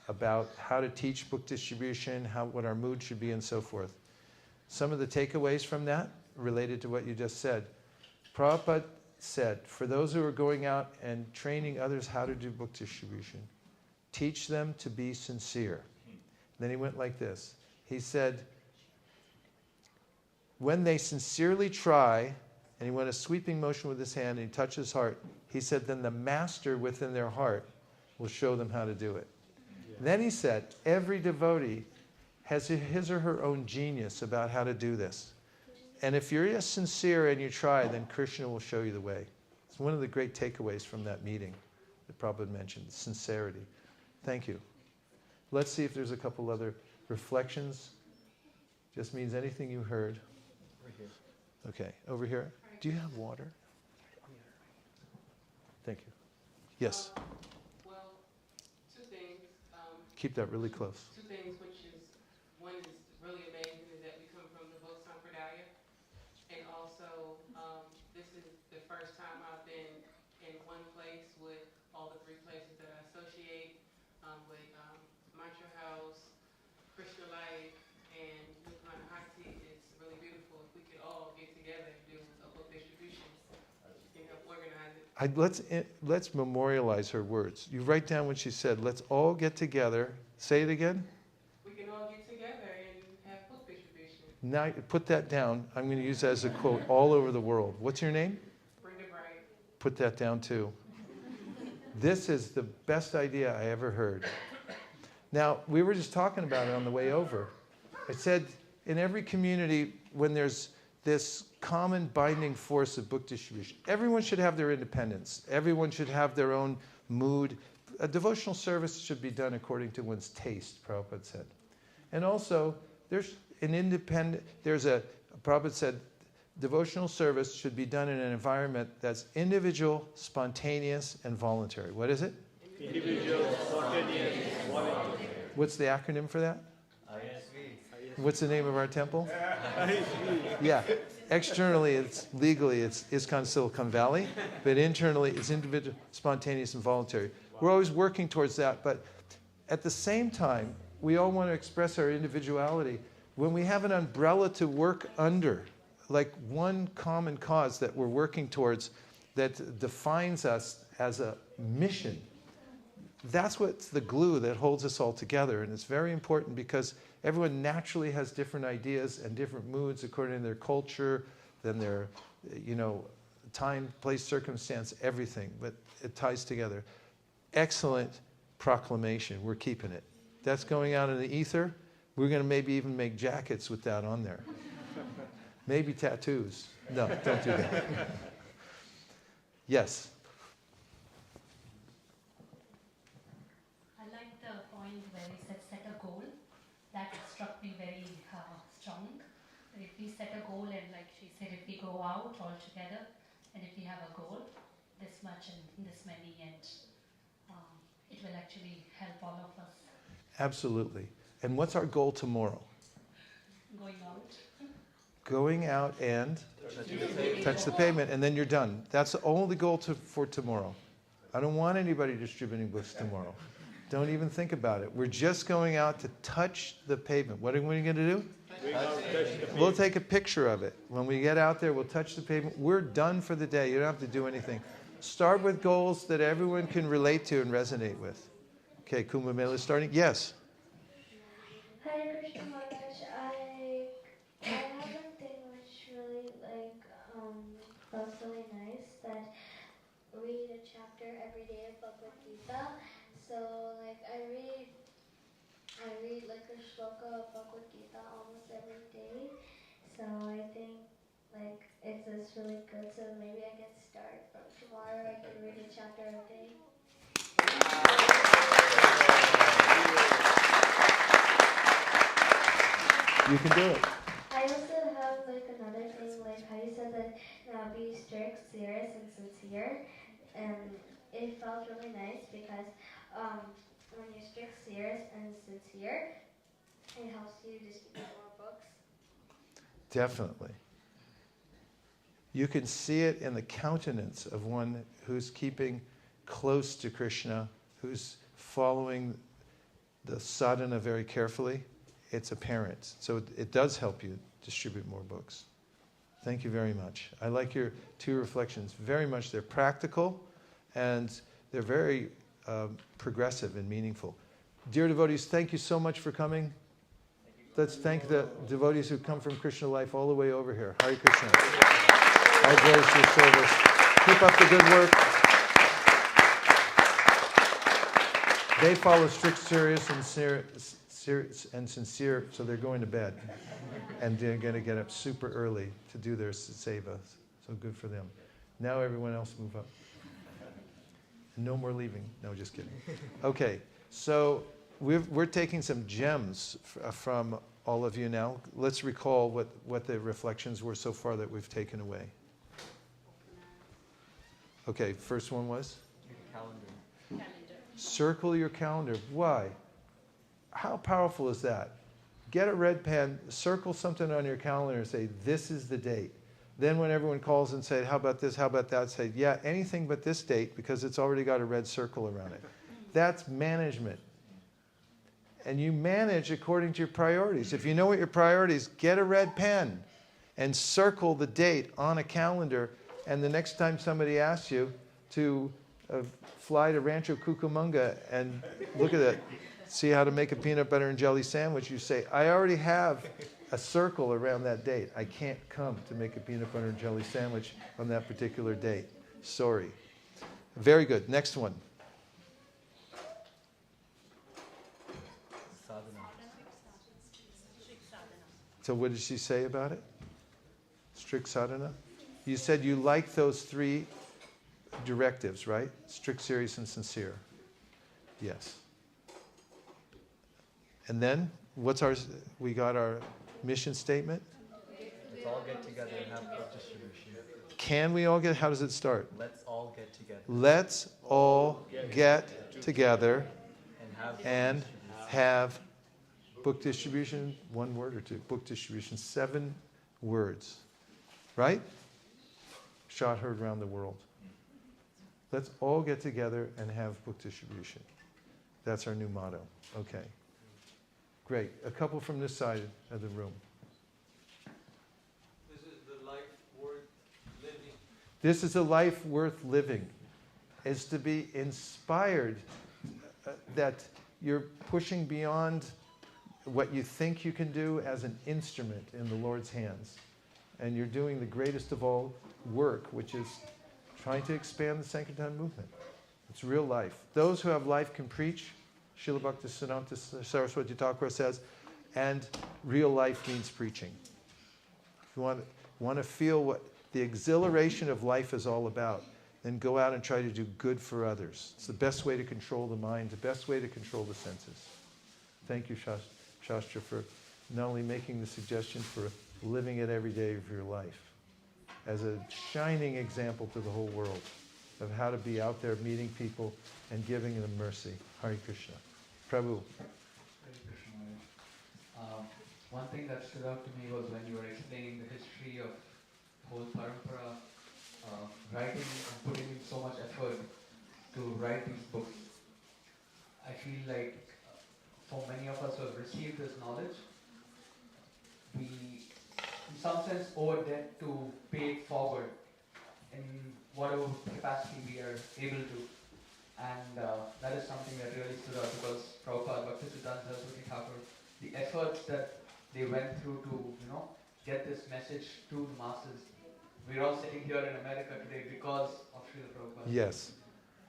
Speaker 2: about how to teach book distribution, what our mood should be, and so forth. Some of the takeaways from that related to what you just said. Prabhupada said, for those who are going out and training others how to do book distribution, teach them to be sincere. Then he went like this. He said, when they sincerely try, and he went a sweeping motion with his hand and he touched his heart, he said, then the master within their heart will show them how to do it. Yeah. Then he said, every devotee has his or her own genius about how to do this. And if you're just sincere and you try, then Krishna will show you the way. It's one of the great takeaways from that meeting that Prabhupada mentioned, sincerity. Thank you. Let's see if there's a couple other reflections. Just means anything you heard.
Speaker 4: Over here.
Speaker 2: Okay, over here. Do you have water? Thank you. Yes.
Speaker 8: Well, two things.
Speaker 2: Keep that really close.
Speaker 8: Two things, which is, one is really amazing, is that we come from the book Sankirtan, with Mantra House, Krishna Life, and Nukman Hati. It's really beautiful. If we could all get together and do a book distribution, you can help organize it.
Speaker 2: Let's memorialize her words. You write down what she said. Let's all get together. Say it again.
Speaker 8: We can all get together and have book distribution.
Speaker 2: Now put that down. I'm going to use that as a quote all over the world. What's your name?
Speaker 8: Brenda Bright.
Speaker 2: Put that down too. This is the best idea I ever heard. Now, we were just talking about it on the way over. I said, in every community, when there's this common binding force of book distribution, everyone should have their independence. Everyone should have their own mood. A devotional service should be done according to one's taste, Prabhupada said. And also, Prabhupada said, devotional service should be done in an environment that's individual, spontaneous, and voluntary. What is it?
Speaker 3: Individual, spontaneous, voluntary.
Speaker 2: What's the acronym for that?
Speaker 3: ISV.
Speaker 2: What's the name of our temple? Yeah. Externally, legally, it's ISKCON Silicon Valley, but internally, it's individual, spontaneous, and voluntary. We're always working towards that, but at the same time, we all want to express our individuality. When we have an umbrella to work under, like one common cause that we're working towards that defines us as a mission, that's what's the glue that holds us all together. And it's very important because everyone naturally has different ideas and different moods according to their culture, then their, time, place, circumstance, everything. But it ties together. Excellent proclamation. We're keeping it. That's going out in the ether. We're going to maybe even make jackets with that on there. Maybe tattoos. No, don't do that. Yes.
Speaker 5: I like the point where he said set a goal. That struck me very strong. If we set a goal and like she said, if we go out all together and if we have a goal, this much and this many, and it will actually help all of us.
Speaker 2: Absolutely. And what's our goal tomorrow?
Speaker 5: Going out.
Speaker 2: Going out and touch the pavement, and then you're done. That's the only goal for tomorrow. I don't want anybody distributing books tomorrow. Don't even think about it. We're just going out to touch the pavement. What are we going to do? We'll take a picture of it. When we get out there, we'll touch the pavement. We're done for the day. You don't have to do anything. Start with goals that everyone can relate to and resonate with. Okay, Kumbh Mela is starting. Yes?
Speaker 9: Hare Krishna Maharaj, I have one thing which really felt really nice, that read a chapter every day of Bhagavad Gita. So I read like a shloka of Bhagavad Gita almost every day. So I think it's just really good. So maybe I can start from tomorrow. I can read a chapter a day.
Speaker 2: You can do it.
Speaker 9: I also have another thing, how you said that be strict, serious, and sincere, and it felt really nice because when you're strict, serious, and sincere, it helps you distribute more books.
Speaker 2: Definitely. You can see it in the countenance of one who's keeping close to Krishna, who's following the sadhana very carefully. It's apparent. So it does help you distribute more books. Thank you very much. I like your two reflections very much. They're practical and they're very progressive and meaningful. Dear devotees, thank you so much for coming. Let's thank the devotees who come from Krishna Life all the way over here. Hare Krishna. All glories to your service. Keep up the good work. They follow strict, serious, and sincere, so they're going to bed. And they're going to get up super early to do their seva. So good for them. Now everyone else move up. No more leaving. No, just kidding. Okay, so we're taking some gems from all of you now. Let's recall what the reflections were so far that we've taken away. Okay, first one was?
Speaker 5: Calendar.
Speaker 2: Circle your calendar. Why? How powerful is that? Get a red pen, circle something on your calendar and say, this is the date. Then when everyone calls and say, how about this, how about that, say, yeah, anything but this date because it's already got a red circle around it. That's management. and you manage according to your priorities. If you know what your priorities, get a red pen and circle the date on a calendar, and the next time somebody asks you to fly to Rancho Cucamonga and look at it, see how to make a peanut butter and jelly sandwich, you say, I already have a circle around that date. I can't come to make a peanut butter and jelly sandwich on that particular date. Sorry. Very good. Next one. So what did she say about it? Strict sadhana? You said you like those 3 directives, right? Strict, serious, and sincere. Yes. And then, we got our mission statement?
Speaker 10: Let's all get together and have book distribution.
Speaker 2: Can we all get, how does it start?
Speaker 10: Let's all get together.
Speaker 2: Let's all get together and have book distribution, 1 word or 2? Book distribution, 7 words. Right? Shot heard around the world. Let's all get together and have book distribution. That's our new motto. Okay. Great. A couple from this side of the room.
Speaker 11: This is the life worth living.
Speaker 2: This is a life worth living. Is to be inspired that you're pushing beyond what you think you can do as an instrument in the Lord's hands. And you're doing the greatest of all work, which is trying to expand the Sankirtan movement. It's real life. Those who have life can preach, Srila Bhaktisiddhanta Saraswati Thakur says, and real life means preaching. If you want to feel what the exhilaration of life is all about, then go out and try to do good for others. It's the best way to control the mind, the best way to control the senses. Thank you, Shastra, for not only making the suggestion for living it every day of your life as a shining example to the whole world of how to be out there meeting people and giving them mercy. Hare Krishna. Prabhu.
Speaker 1: Hare Krishna. One thing that stood out to me was when you were explaining the history of whole parampara, writing and putting in so much effort to write these books. I feel like for many of us who have received this knowledge, we in some sense owe a debt to pay it forward in whatever capacity we are able to. And that is something that really stood out because Prabhupada, Bhaktisiddhanta Saraswati Thakur, the efforts that they went through to, get this message to the masses. We're all sitting here in America today because of Srila Prabhupada.
Speaker 2: Yes.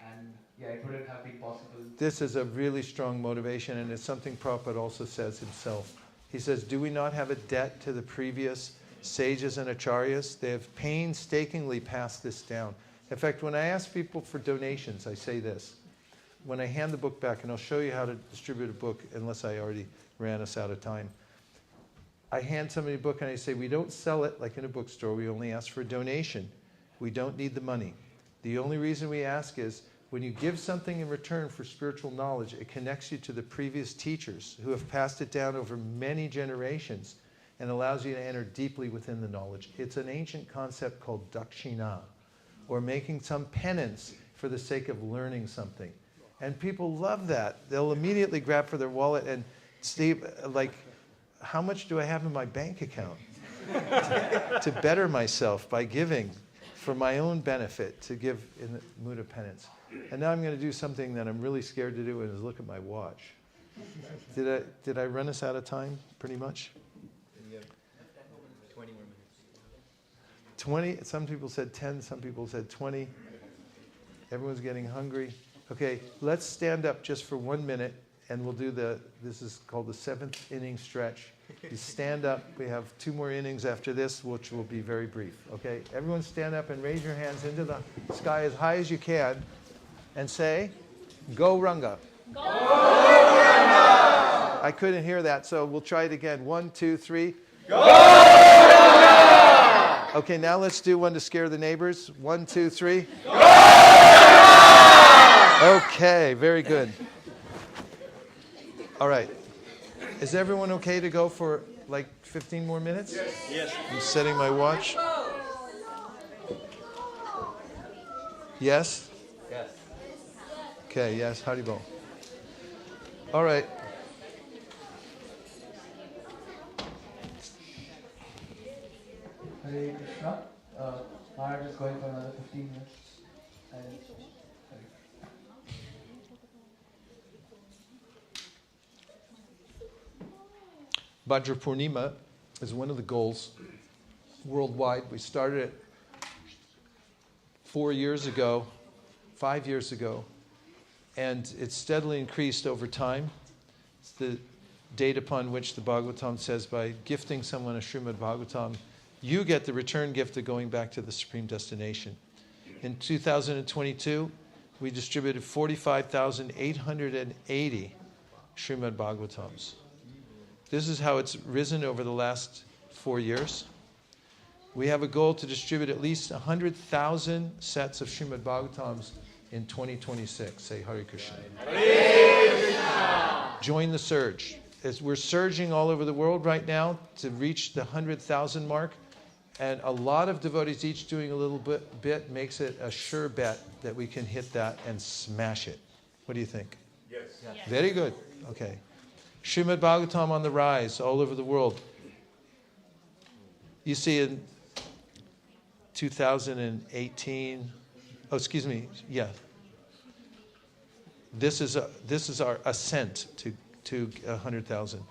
Speaker 1: And it wouldn't have been possible.
Speaker 2: This is a really strong motivation, and it's something Prabhupada also says himself. He says, do we not have a debt to the previous sages and acharyas? They have painstakingly passed this down. In fact, when I ask people for donations, I say this. When I hand the book back, and I'll show you how to distribute a book, unless I already ran us out of time. I hand somebody a book and I say, we don't sell it like in a bookstore. We only ask for a donation. We don't need the money. The only reason we ask is, when you give something in return for spiritual knowledge, it connects you to the previous teachers who have passed it down over many generations and allows you to enter deeply within the knowledge. It's an ancient concept called dakshina, or making some penance for the sake of learning something. And people love that. They'll immediately grab for their wallet and see, how much do I have in my bank account to better myself by giving for my own benefit, to give in the mood of penance. And now I'm going to do something that I'm really scared to do, and is look at my watch. Did I run us out of time, pretty much?
Speaker 10: Yeah. 20 more minutes.
Speaker 2: 20, some people said 10, some people said 20. Everyone's getting hungry. Okay, let's stand up just for 1 minute, and we'll do this is called the 7th inning stretch. You stand up. We have 2 more innings after this, which will be very brief. Okay, everyone stand up and raise your hands into the sky as high as you can and say, Go Ranga. Go Ranga! I couldn't hear that, so we'll try it again. 1, 2, 3. Go Ranga! Okay, now let's do one to scare the neighbors. 1, 2, 3. Go Ranga! Okay, very good. All right. Is everyone okay to go for 15 more minutes?
Speaker 11: Yes.
Speaker 2: I'm setting my watch. Yes?
Speaker 10: Yes.
Speaker 2: Okay, yes, Haribol. All right.
Speaker 12: Hare Krishna. Maharaj is going for another 15 minutes.
Speaker 2: Bhadra Purnima is one of the goals worldwide. We started it 5 years ago, and it's steadily increased over time. It's the date upon which the Bhagavatam says by gifting someone a Srimad Bhagavatam, you get the return gift of going back to the supreme destination. In 2022, we distributed 45,880 Srimad Bhagavatams. This is how it's risen over the last 4 years. We have a goal to distribute at least 100,000 sets of Srimad Bhagavatams in 2026. Say Hare Krishna.
Speaker 3: Hare Krishna.
Speaker 2: Join the surge. As we're surging all over the world right now to reach the 100,000 mark, and a lot of devotees each doing a little bit makes it a sure bet that we can hit that and smash it. What do you think?
Speaker 3: Yes.
Speaker 2: Very good. Okay. Srimad Bhagavatam on the rise all over the world. You see in 2018, this is our ascent to 100,000.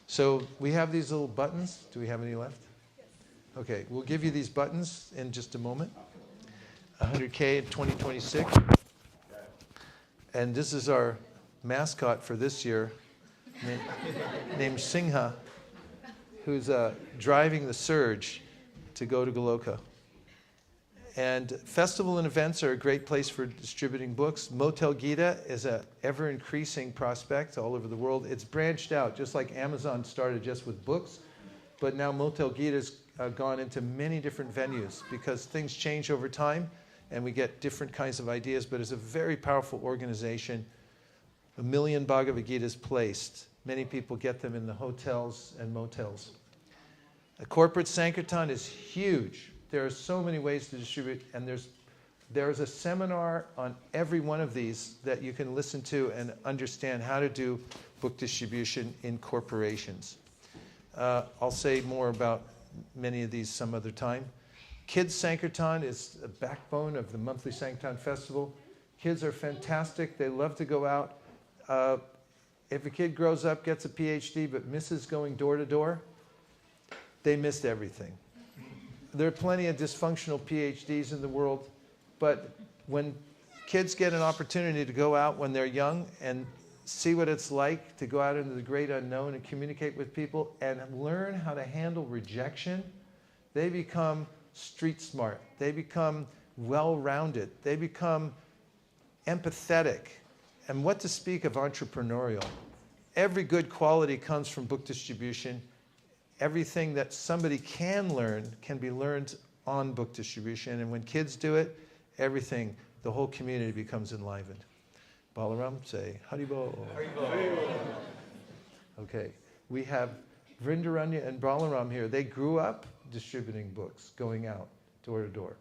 Speaker 2: So we have these little buttons. Do we have any left? Okay, we'll give you these buttons in just a moment. 100K in 2026. And this is our mascot for this year, named Singha, who's driving the surge to go to Goloka. And festival and events are a great place for distributing books. Motel Gita is an ever-increasing prospect all over the world. It's branched out, just like Amazon started just with books. But now Motel Gita's gone into many different venues because things change over time and we get different kinds of ideas. But it's a very powerful organization. 1 million Bhagavad Gitas placed. Many people get them in the hotels and motels. A corporate Sankirtan is huge. There are so many ways to distribute, and there's a seminar on every one of these that you can listen to and understand how to do book distribution in corporations. I'll say more about many of these some other time. Kids Sankirtan is a backbone of the monthly Sankirtan festival. Kids are fantastic. They love to go out. If a kid grows up, gets a PhD, but misses going door to door, they missed everything. There are plenty of dysfunctional PhDs in the world, but when kids get an opportunity to go out when they're young and see what it's like to go out into the great unknown and communicate with people and learn how to handle rejection, they become street smart. They become well-rounded. They become empathetic. And what to speak of entrepreneurial? Every good quality comes from book distribution. Everything that somebody can learn can be learned on book distribution. And when kids do it, everything, the whole community becomes enlivened. Balaram, say, Haribol.
Speaker 3: Haribol.
Speaker 2: Okay, we have Vrindaranya and Balaram here. They grew up distributing books, going out door to door.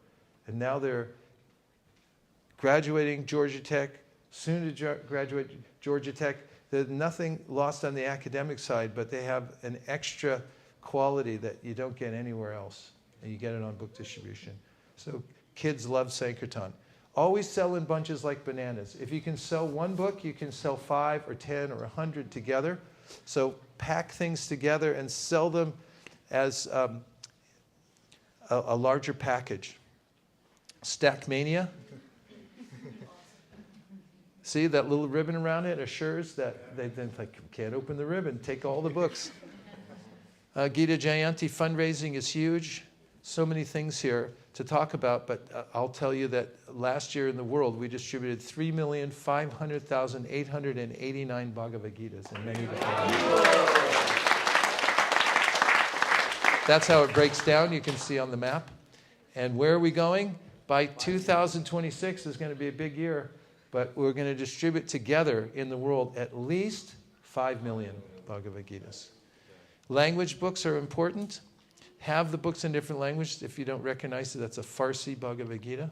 Speaker 2: And now they're graduating Georgia Tech, soon to graduate Georgia Tech. There's nothing lost on the academic side, but they have an extra quality that you don't get anywhere else. And you get it on book distribution. So kids love Sankirtan. Always sell in bunches like bananas. If you can sell one book, you can sell 5 or 10 or 100 together. So pack things together and sell them as a larger package. Stack Mania. See that little ribbon around it assures that they then like can't open the ribbon, take all the books. Gita Jayanti fundraising is huge. So many things here to talk about, but I'll tell you that last year in the world we distributed 3,500,889 Bhagavad Gitas in many different languages. That's how it breaks down. You can see on the map. And where are we going? By 2026 is going to be a big year. But we're going to distribute together in the world at least 5 million Bhagavad Gitas. Language books are important. Have the books in different languages. If you don't recognize it, that's a Farsi Bhagavad Gita.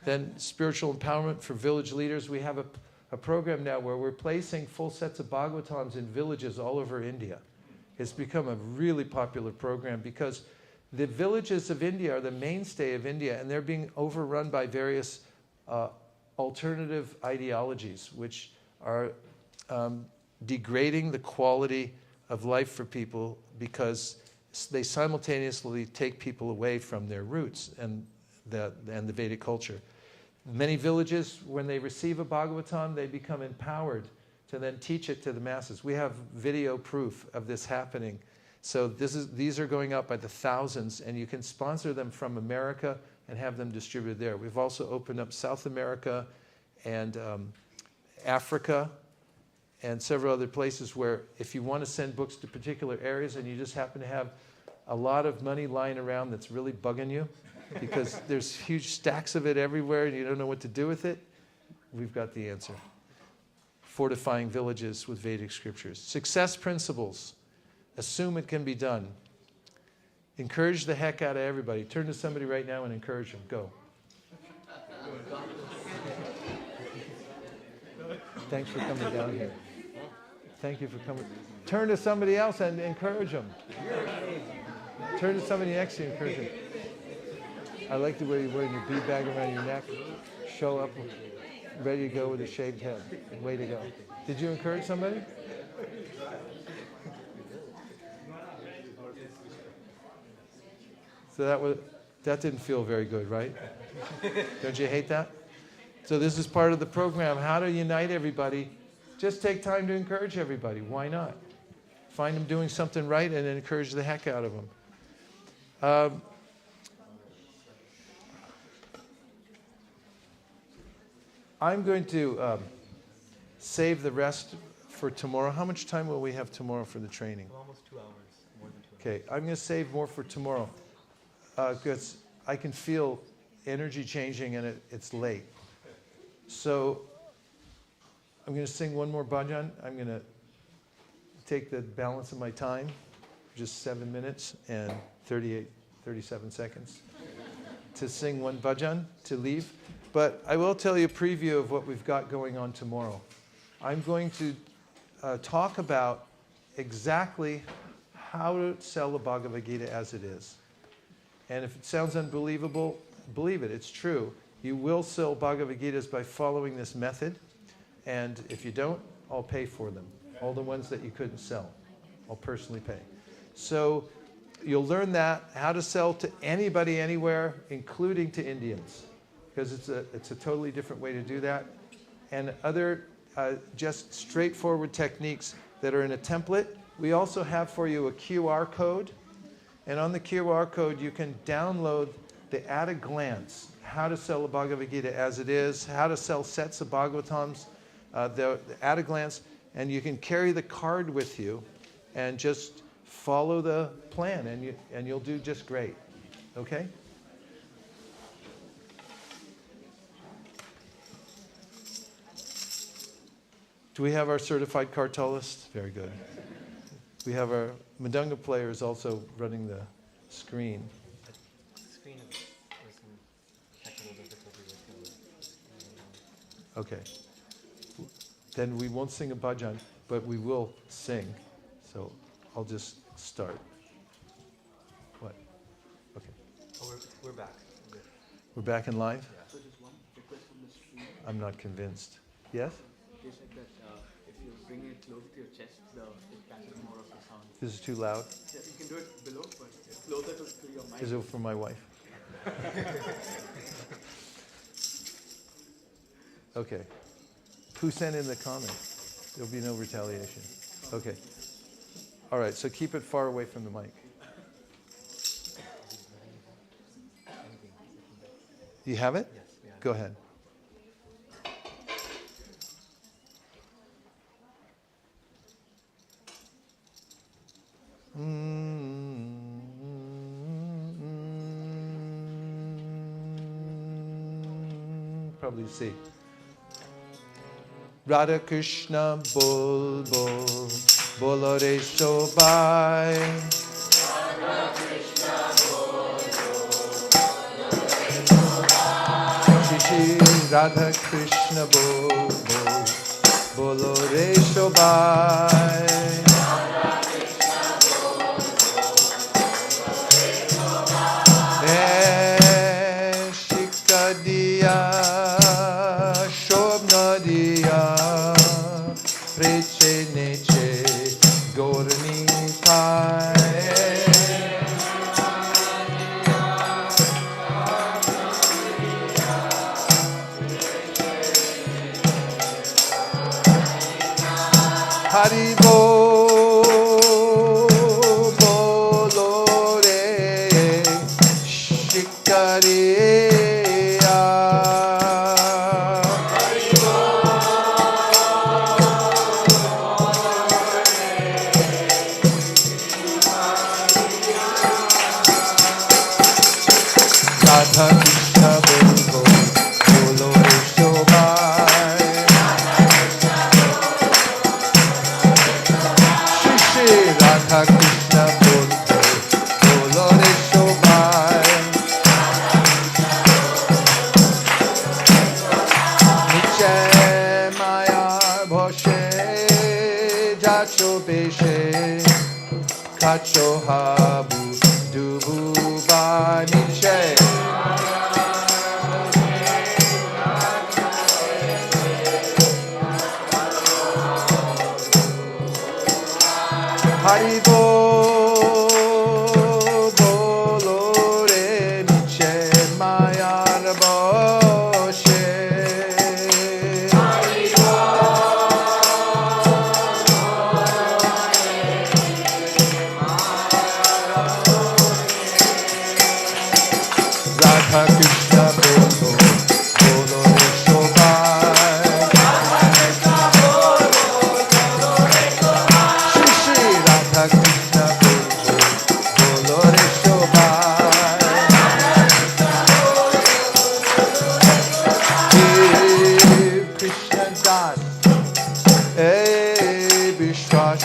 Speaker 2: Then spiritual empowerment for village leaders. We have a program now where we're placing full sets of Bhagavatams in villages all over India. It's become a really popular program because The villages of India are the mainstay of India, and they're being overrun by various alternative ideologies, which are degrading the quality of life for people because they simultaneously take people away from their roots and the Vedic culture. Many villages, when they receive a Bhagavatam, they become empowered to then teach it to the masses. We have video proof of this happening. So these are going out by the thousands, and you can sponsor them from America and have them distributed there. We've also opened up South America and Africa and several other places where if you want to send books to particular areas and you just happen to have a lot of money lying around that's really bugging you because there's huge stacks of it everywhere and you don't know what to do with it, we've got the answer. Fortifying villages with Vedic scriptures. Success principles. Assume it can be done. Encourage the heck out of everybody. Turn to somebody right now and encourage them. Go. Thanks for coming down here. Thank you for coming. Turn to somebody else and encourage them. Turn to somebody next to you and encourage them. I like the way you're wearing your bead bag around your neck. Show up ready to go with a shaved head. Way to go. Did you encourage somebody? So that didn't feel very good, right? Don't you hate that? So this is part of the program, how to unite everybody. Just take time to encourage everybody. Why not? Find them doing something right and encourage the heck out of them. I'm going to save the rest for tomorrow. How much time will we have tomorrow for the training?
Speaker 10: Almost 2 hours, more than 2 hours.
Speaker 2: Okay, I'm going to save more for tomorrow because I can feel energy changing and it's late. So I'm going to sing one more bhajan. I'm going to take the balance of my time, just 7 minutes and 37 seconds, to sing one bhajan, to leave. But I will tell you a preview of what we've got going on tomorrow. I'm going to talk about exactly how to sell the Bhagavad Gita as it is. And if it sounds unbelievable, believe it, it's true. You will sell Bhagavad Gitas by following this method. And if you don't, I'll pay for them. All the ones that you couldn't sell, I'll personally pay. So you'll learn that, how to sell to anybody, anywhere, including to Indians. Because it's a totally different way to do that. And other just straightforward techniques that are in a template. We also have for you a QR code. And on the QR code, you can download the at a glance, how to sell a Bhagavad Gita as it is, how to sell sets of Bhagavatams, the at a glance. And you can carry the card with you and just follow the plan, and you'll do just great. Okay? Do we have our certified kartalists? Very good. We have our Madanga players also running the screen.
Speaker 10: The screen is some technical difficulty with
Speaker 2: Okay. Then we won't sing a bhajan, but we will sing. So I'll just start. What? Okay.
Speaker 10: Oh, we're back.
Speaker 2: We're back in live?
Speaker 10: Yeah.
Speaker 4: So just one request from the screen.
Speaker 2: I'm not convinced. Yes?
Speaker 4: They said that if you bring it closer to your chest, it catches more of the sound.
Speaker 2: This is too loud?
Speaker 4: Yeah, you can do it below, but closer to your mic.
Speaker 2: Is it for my wife? Okay. Who sent in the comment? There'll be no retaliation. Okay. All right, so keep it far away from the mic. You have it?
Speaker 10: Yes, we have it.
Speaker 2: Go ahead. Probably C. Radha Krishna bol bol, bolo re shobai. Radha Krishna bol bol, Radha Krishna bol bol, bolo re shobai. Radha Krishna bolo bolo re shobai. Shri Shri Radha Krishna bolo bolo re shobai. Niche maya bhoshe jacho beshe kacho habu dubu ba niche. Hari bolo re niche mayar boshe. Radha Krishna bolo bolo re shobai. Shri Shri Radha Krishna bolo bolo re shobai. Dev Krishna Das Vishwas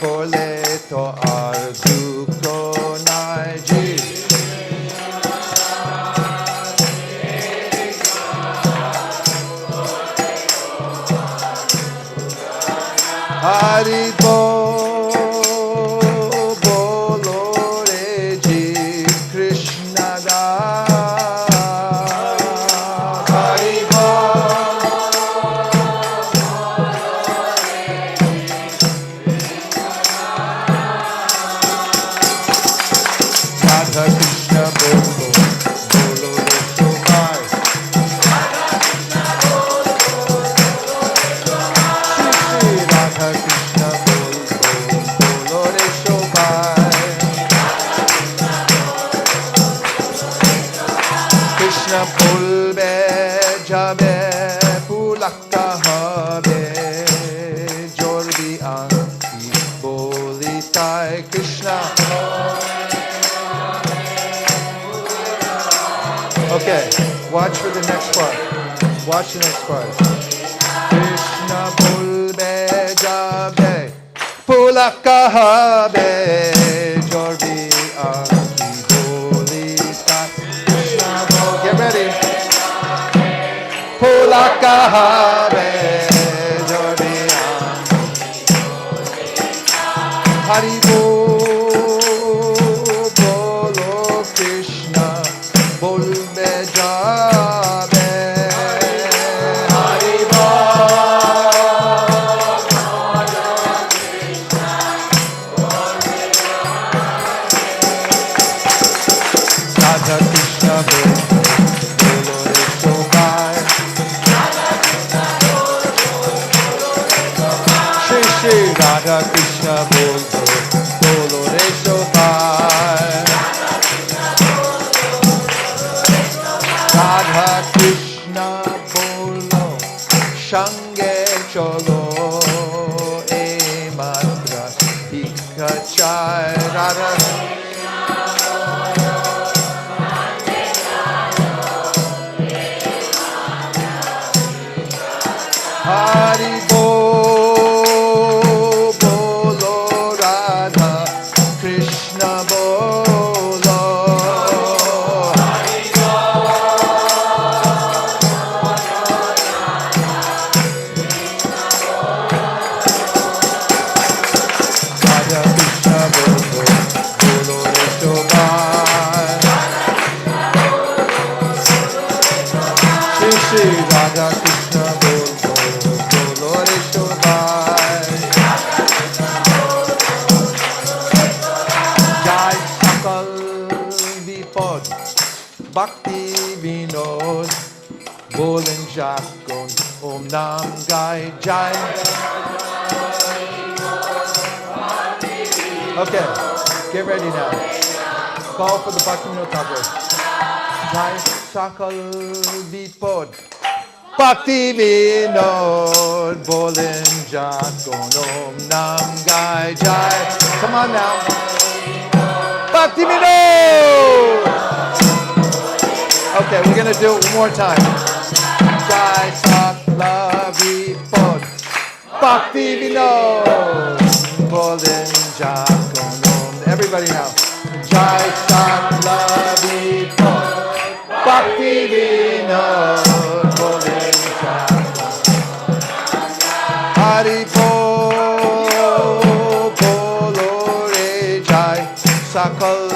Speaker 2: Kole to arzu ko nai ji. Hari bolo re ji Krishna Das. Hari Radha Krishna bolo bolo re shobai. Shri Shri Radha Krishna bolo bolo re shobai. Krishna bolbe jabe pulakka habe jorbi anki bolitai Krishna. Okay, watch for the next part. Watch the next part. Krishna bolbe jabe pulakka habe jorbi anki bolitai Krishna bol. Get ready. Pulakka habe jorbi anki. Hari bolo Krishna bolbe jabe. Hari Radha Krishna bolo re shobai. Shri Shri Radha Krishna bolo re shobai. Radha Krishna bolo shange cholo e matra ikachai. Radha Hari bolo Radha Krishna bolo. Radha Krishna bolo bolo re shobai. Shri Shri Radha Krishna bolo bolo re shobai. Jai sakal vipod bhakti vinod bolen jakon om nam gai jai. Okay, get ready now. Call for the bhakti vinod tabla. Jai sakal vipod bhakti vinod bolen jakon om nam gai jai. Come on now. Bhakti vinod. Okay, we're going to do it one more time. Jai Sakla Vipod Bhakti Vinod Golden Jakonom. Everybody now. Jai Sakla Vipod Bhakti Vinod Golden Jakonom. Hari Bol Bolo Re Jai Sakal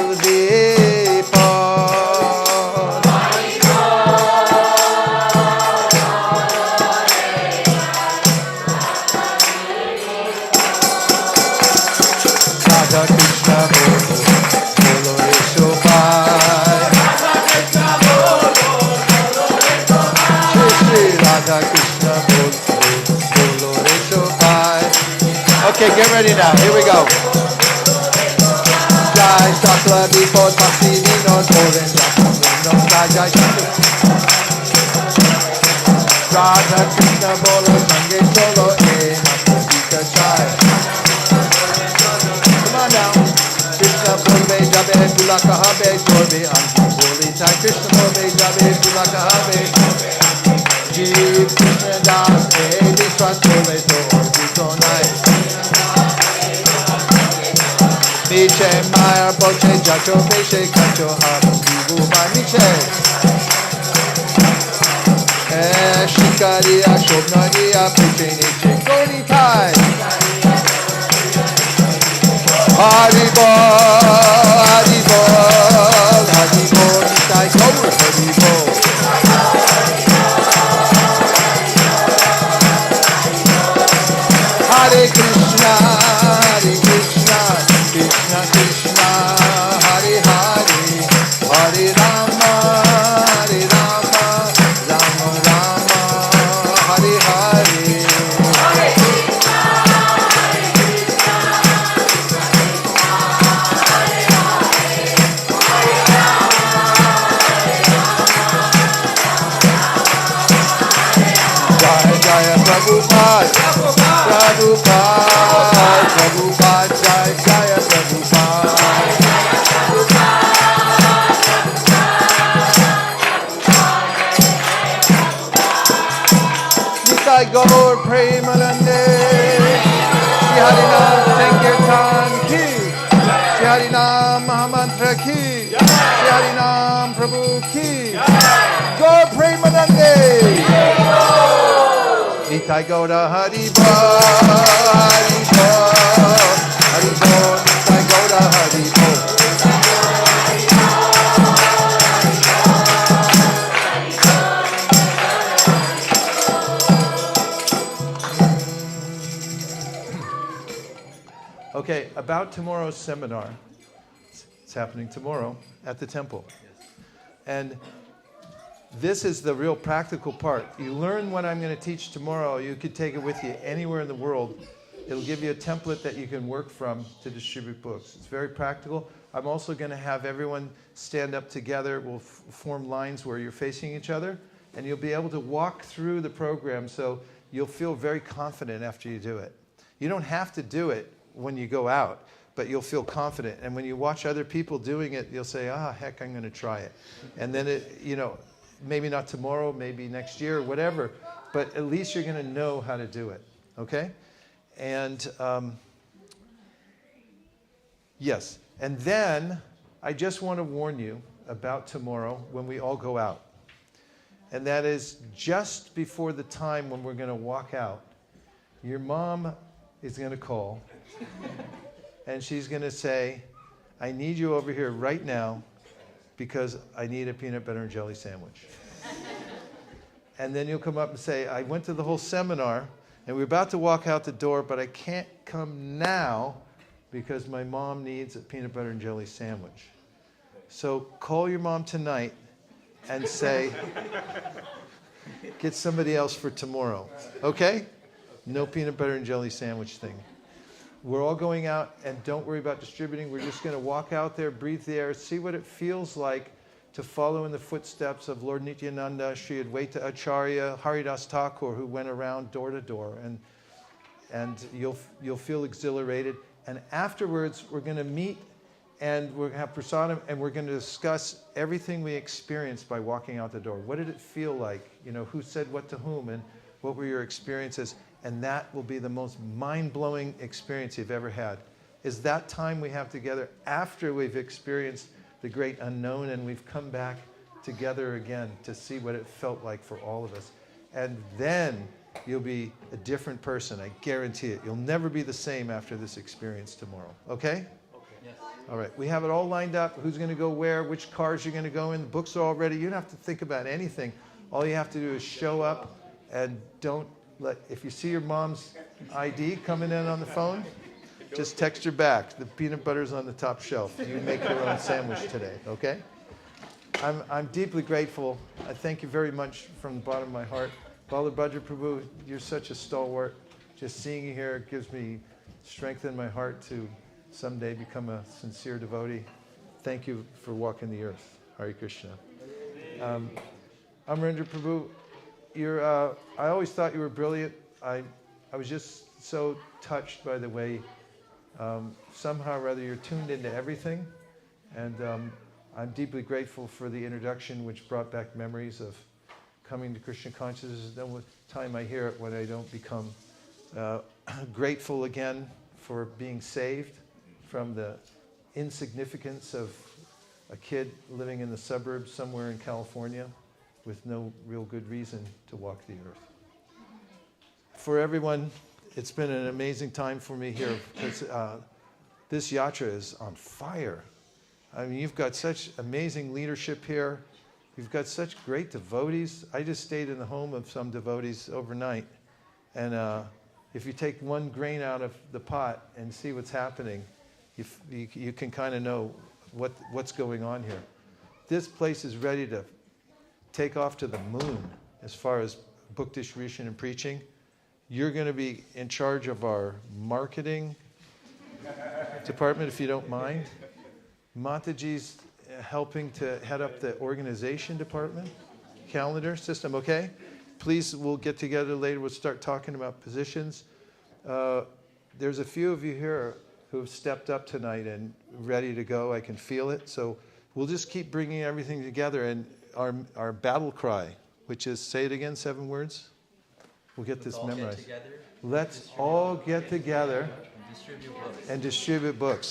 Speaker 2: Okay, get ready now. Here we go. Jai Sakla Vipod Bhakti Vinod Golden Jakonom. Jai Jai Sakla. Radha Krishna Bolo Sange Solo Vaisesika Jai. Come on now. Krishna Bolbe Jabe Tulaka Habe Torbe Anju Boli Tai Krishna Bolbe Jabe Tulaka Habe. Jeev Krishna Das Vishwas Bole To Orbi Tonai. Niche Maya Boche Jacho Peshe Kacho Haru Vivu Maniche Shikaria Shobnaria Peche Niche Goni Tai Haribo Haribo Haribo Nitai Gaur Haribo Hare Krishna Hare Krishna Krishna Krishna Hare Hare Hare Rama Hare Rama Rama Rama Hare Hare Hare Krishna Hare Krishna Hare Jaya Jaya Prabhupada Prabhupada Prabhupada Jaya Jaya Nitai Gaur Premanande Shri Harinam Sankirtan ki Shri Harinam Mahamantra ki Shri Harinam Prabhu ki Gaur Premanande Nitai Gaura Haribo Haribo Haribo Nitai Gaura Haribo Okay, about tomorrow's seminar. It's happening tomorrow at the temple. And this is the real practical part. You learn what I'm going to teach tomorrow. You could take it with you anywhere in the world. It'll give you a template that you can work from to distribute books. It's very practical. I'm also going to have everyone stand up together. We'll form lines where you're facing each other. And you'll be able to walk through the program so you'll feel very confident after you do it. You don't have to do it when you go out, but you'll feel confident. And when you watch other people doing it, you'll say, heck, I'm going to try it. And then, maybe not tomorrow, maybe next year, whatever, but at least you're going to know how to do it, okay? And yes, and then I just want to warn you about tomorrow when we all go out. And that is just before the time when we're going to walk out, your mom is going to call and she's going to say, I need you over here right now because I need a peanut butter and jelly sandwich. And then you'll come up and say, I went to the whole seminar and we're about to walk out the door, but I can't come now because my mom needs a peanut butter and jelly sandwich. So call your mom tonight and say, get somebody else for tomorrow. Okay? No peanut butter and jelly sandwich thing. We're all going out, and don't worry about distributing. We're just going to walk out there, breathe the air, see what it feels like to follow in the footsteps of Lord Nityananda, Sri Advaita Acharya, Haridas Thakur, who went around door to door. And you'll feel exhilarated. And afterwards, we're going to meet and we're going to have prasadam, and we're going to discuss everything we experienced by walking out the door. What did it feel like? Who said what to whom, and what were your experiences? And that will be the most mind-blowing experience you've ever had, is that time we have together after we've experienced the great unknown and we've come back together again to see what it felt like for all of us. And then you'll be a different person, I guarantee it. You'll never be the same after this experience tomorrow. Okay?
Speaker 10: Yes.
Speaker 2: All right. We have it all lined up. Who's going to go where, which cars you're going to go in. The books are all ready. You don't have to think about anything. All you have to do is show up, and don't let, if you see your mom's ID coming in on the phone, just text her back. The peanut butter's on the top shelf. You make your own sandwich today, okay? I'm deeply grateful. I thank you very much from the bottom of my heart. Balabhadra Prabhu, you're such a stalwart. Just seeing you here gives me strength in my heart to someday become a sincere devotee. Thank you for walking the earth. Hare Krishna. Amarendra Prabhu, I always thought you were brilliant. I was just so touched by the way somehow or other you're tuned into everything. And I'm deeply grateful for the introduction, which brought back memories of coming to Krishna consciousness. There's no time I hear it when I don't become grateful again for being saved from the insignificance of a kid living in the suburbs somewhere in California with no real good reason to walk the earth. For everyone, it's been an amazing time for me here because this yatra is on fire. I mean, you've got such amazing leadership here. You've got such great devotees. I just stayed in the home of some devotees overnight. And if you take one grain out of the pot and see what's happening, you can kind of know what's going on here. This place is ready to take off to the moon as far as book distribution and preaching. You're going to be in charge of our marketing department, if you don't mind. Mataji's helping to head up the organization department, calendar system, okay? Please, we'll get together later. We'll start talking about positions. There's a few of you here who have stepped up tonight and ready to go. I can feel it. So we'll just keep bringing everything together. And our battle cry, which is, say it again, 7 words. We'll get this memorized. Let's all get together and distribute books.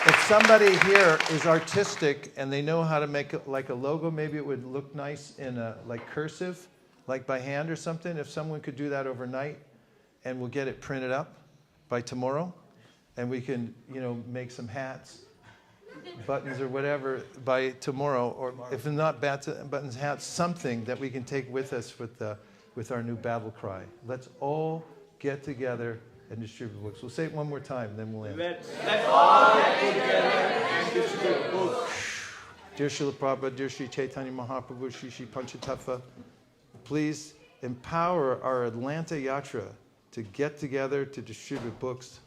Speaker 2: If somebody here is artistic and they know how to make it like a logo, maybe it would look nice in like cursive, like by hand or something. If someone could do that overnight, and we'll get it printed up by tomorrow, and we can, make some hats, buttons or whatever by tomorrow, or if not buttons, hats, something that we can take with us with our new battle cry. Let's all get together and distribute books. We'll say it one more time, then we'll end.
Speaker 3: Let's all get together and distribute books.
Speaker 2: Dear Srila Prabhupada, dear Sri Chaitanya Mahaprabhu, Sri Panchatattva, please empower our Atlanta Yatra to get together to distribute books.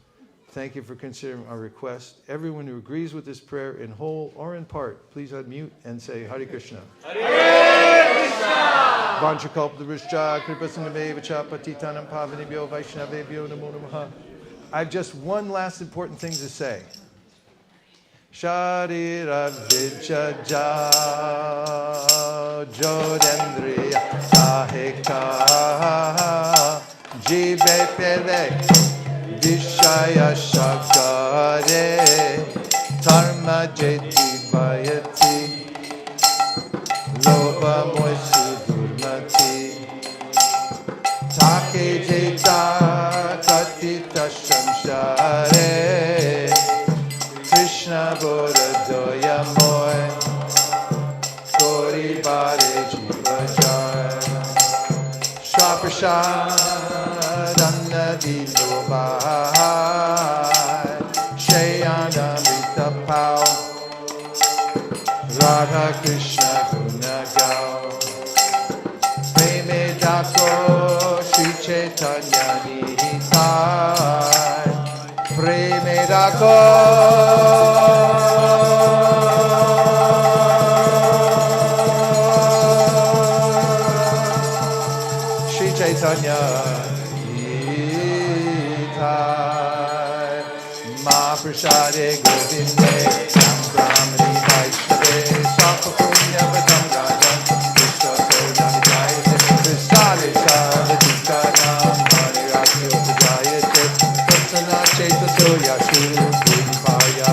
Speaker 2: Thank you for considering our request. Everyone who agrees with this prayer in whole or in part, please unmute and say Hare Krishna.
Speaker 3: Hare Krishna!
Speaker 2: Vanchakalpadrishcha kripasindhaveva patitanam pavanibhyo vaishnavebhyo namo namaha. I have just one last important thing to say. Sharira vijaja jodendriya sahika jibe pele vishaya shakare dharma jeti bayati loba moisu durmati take jeta katita shamshare Krishna Bora Doya Moy Gori Bare Jiva Jai Shaprashadanna Dilo Bahai Shayana Mita Pao Radha Krishna Guna Gao Preme Dako Shri Chaitanya Nihitai Preme Dako Shri Chaitanya Nitai Mahaprasade Govinde Nam Brahmani Vaishnave Sapa Punya Vadam Rajan Vishwa Sodam Jayate Vistale Savadika Nam Mani Rakyo Pujayate Tatsana Cheta Soya Shuru Puripaya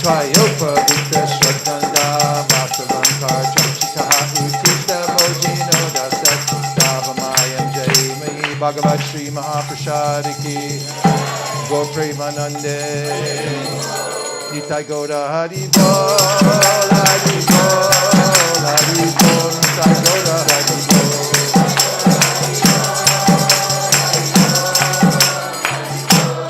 Speaker 2: Tvayopa Vita Shradanda Vasavankar Chamchitaha Utita Mojino Dasat Davamayam Jai Mahi Bhagavad Shri Mahaprashadiki Gaur Premanande Nitai Gaura Hari Bol Hari Bol Hari Bol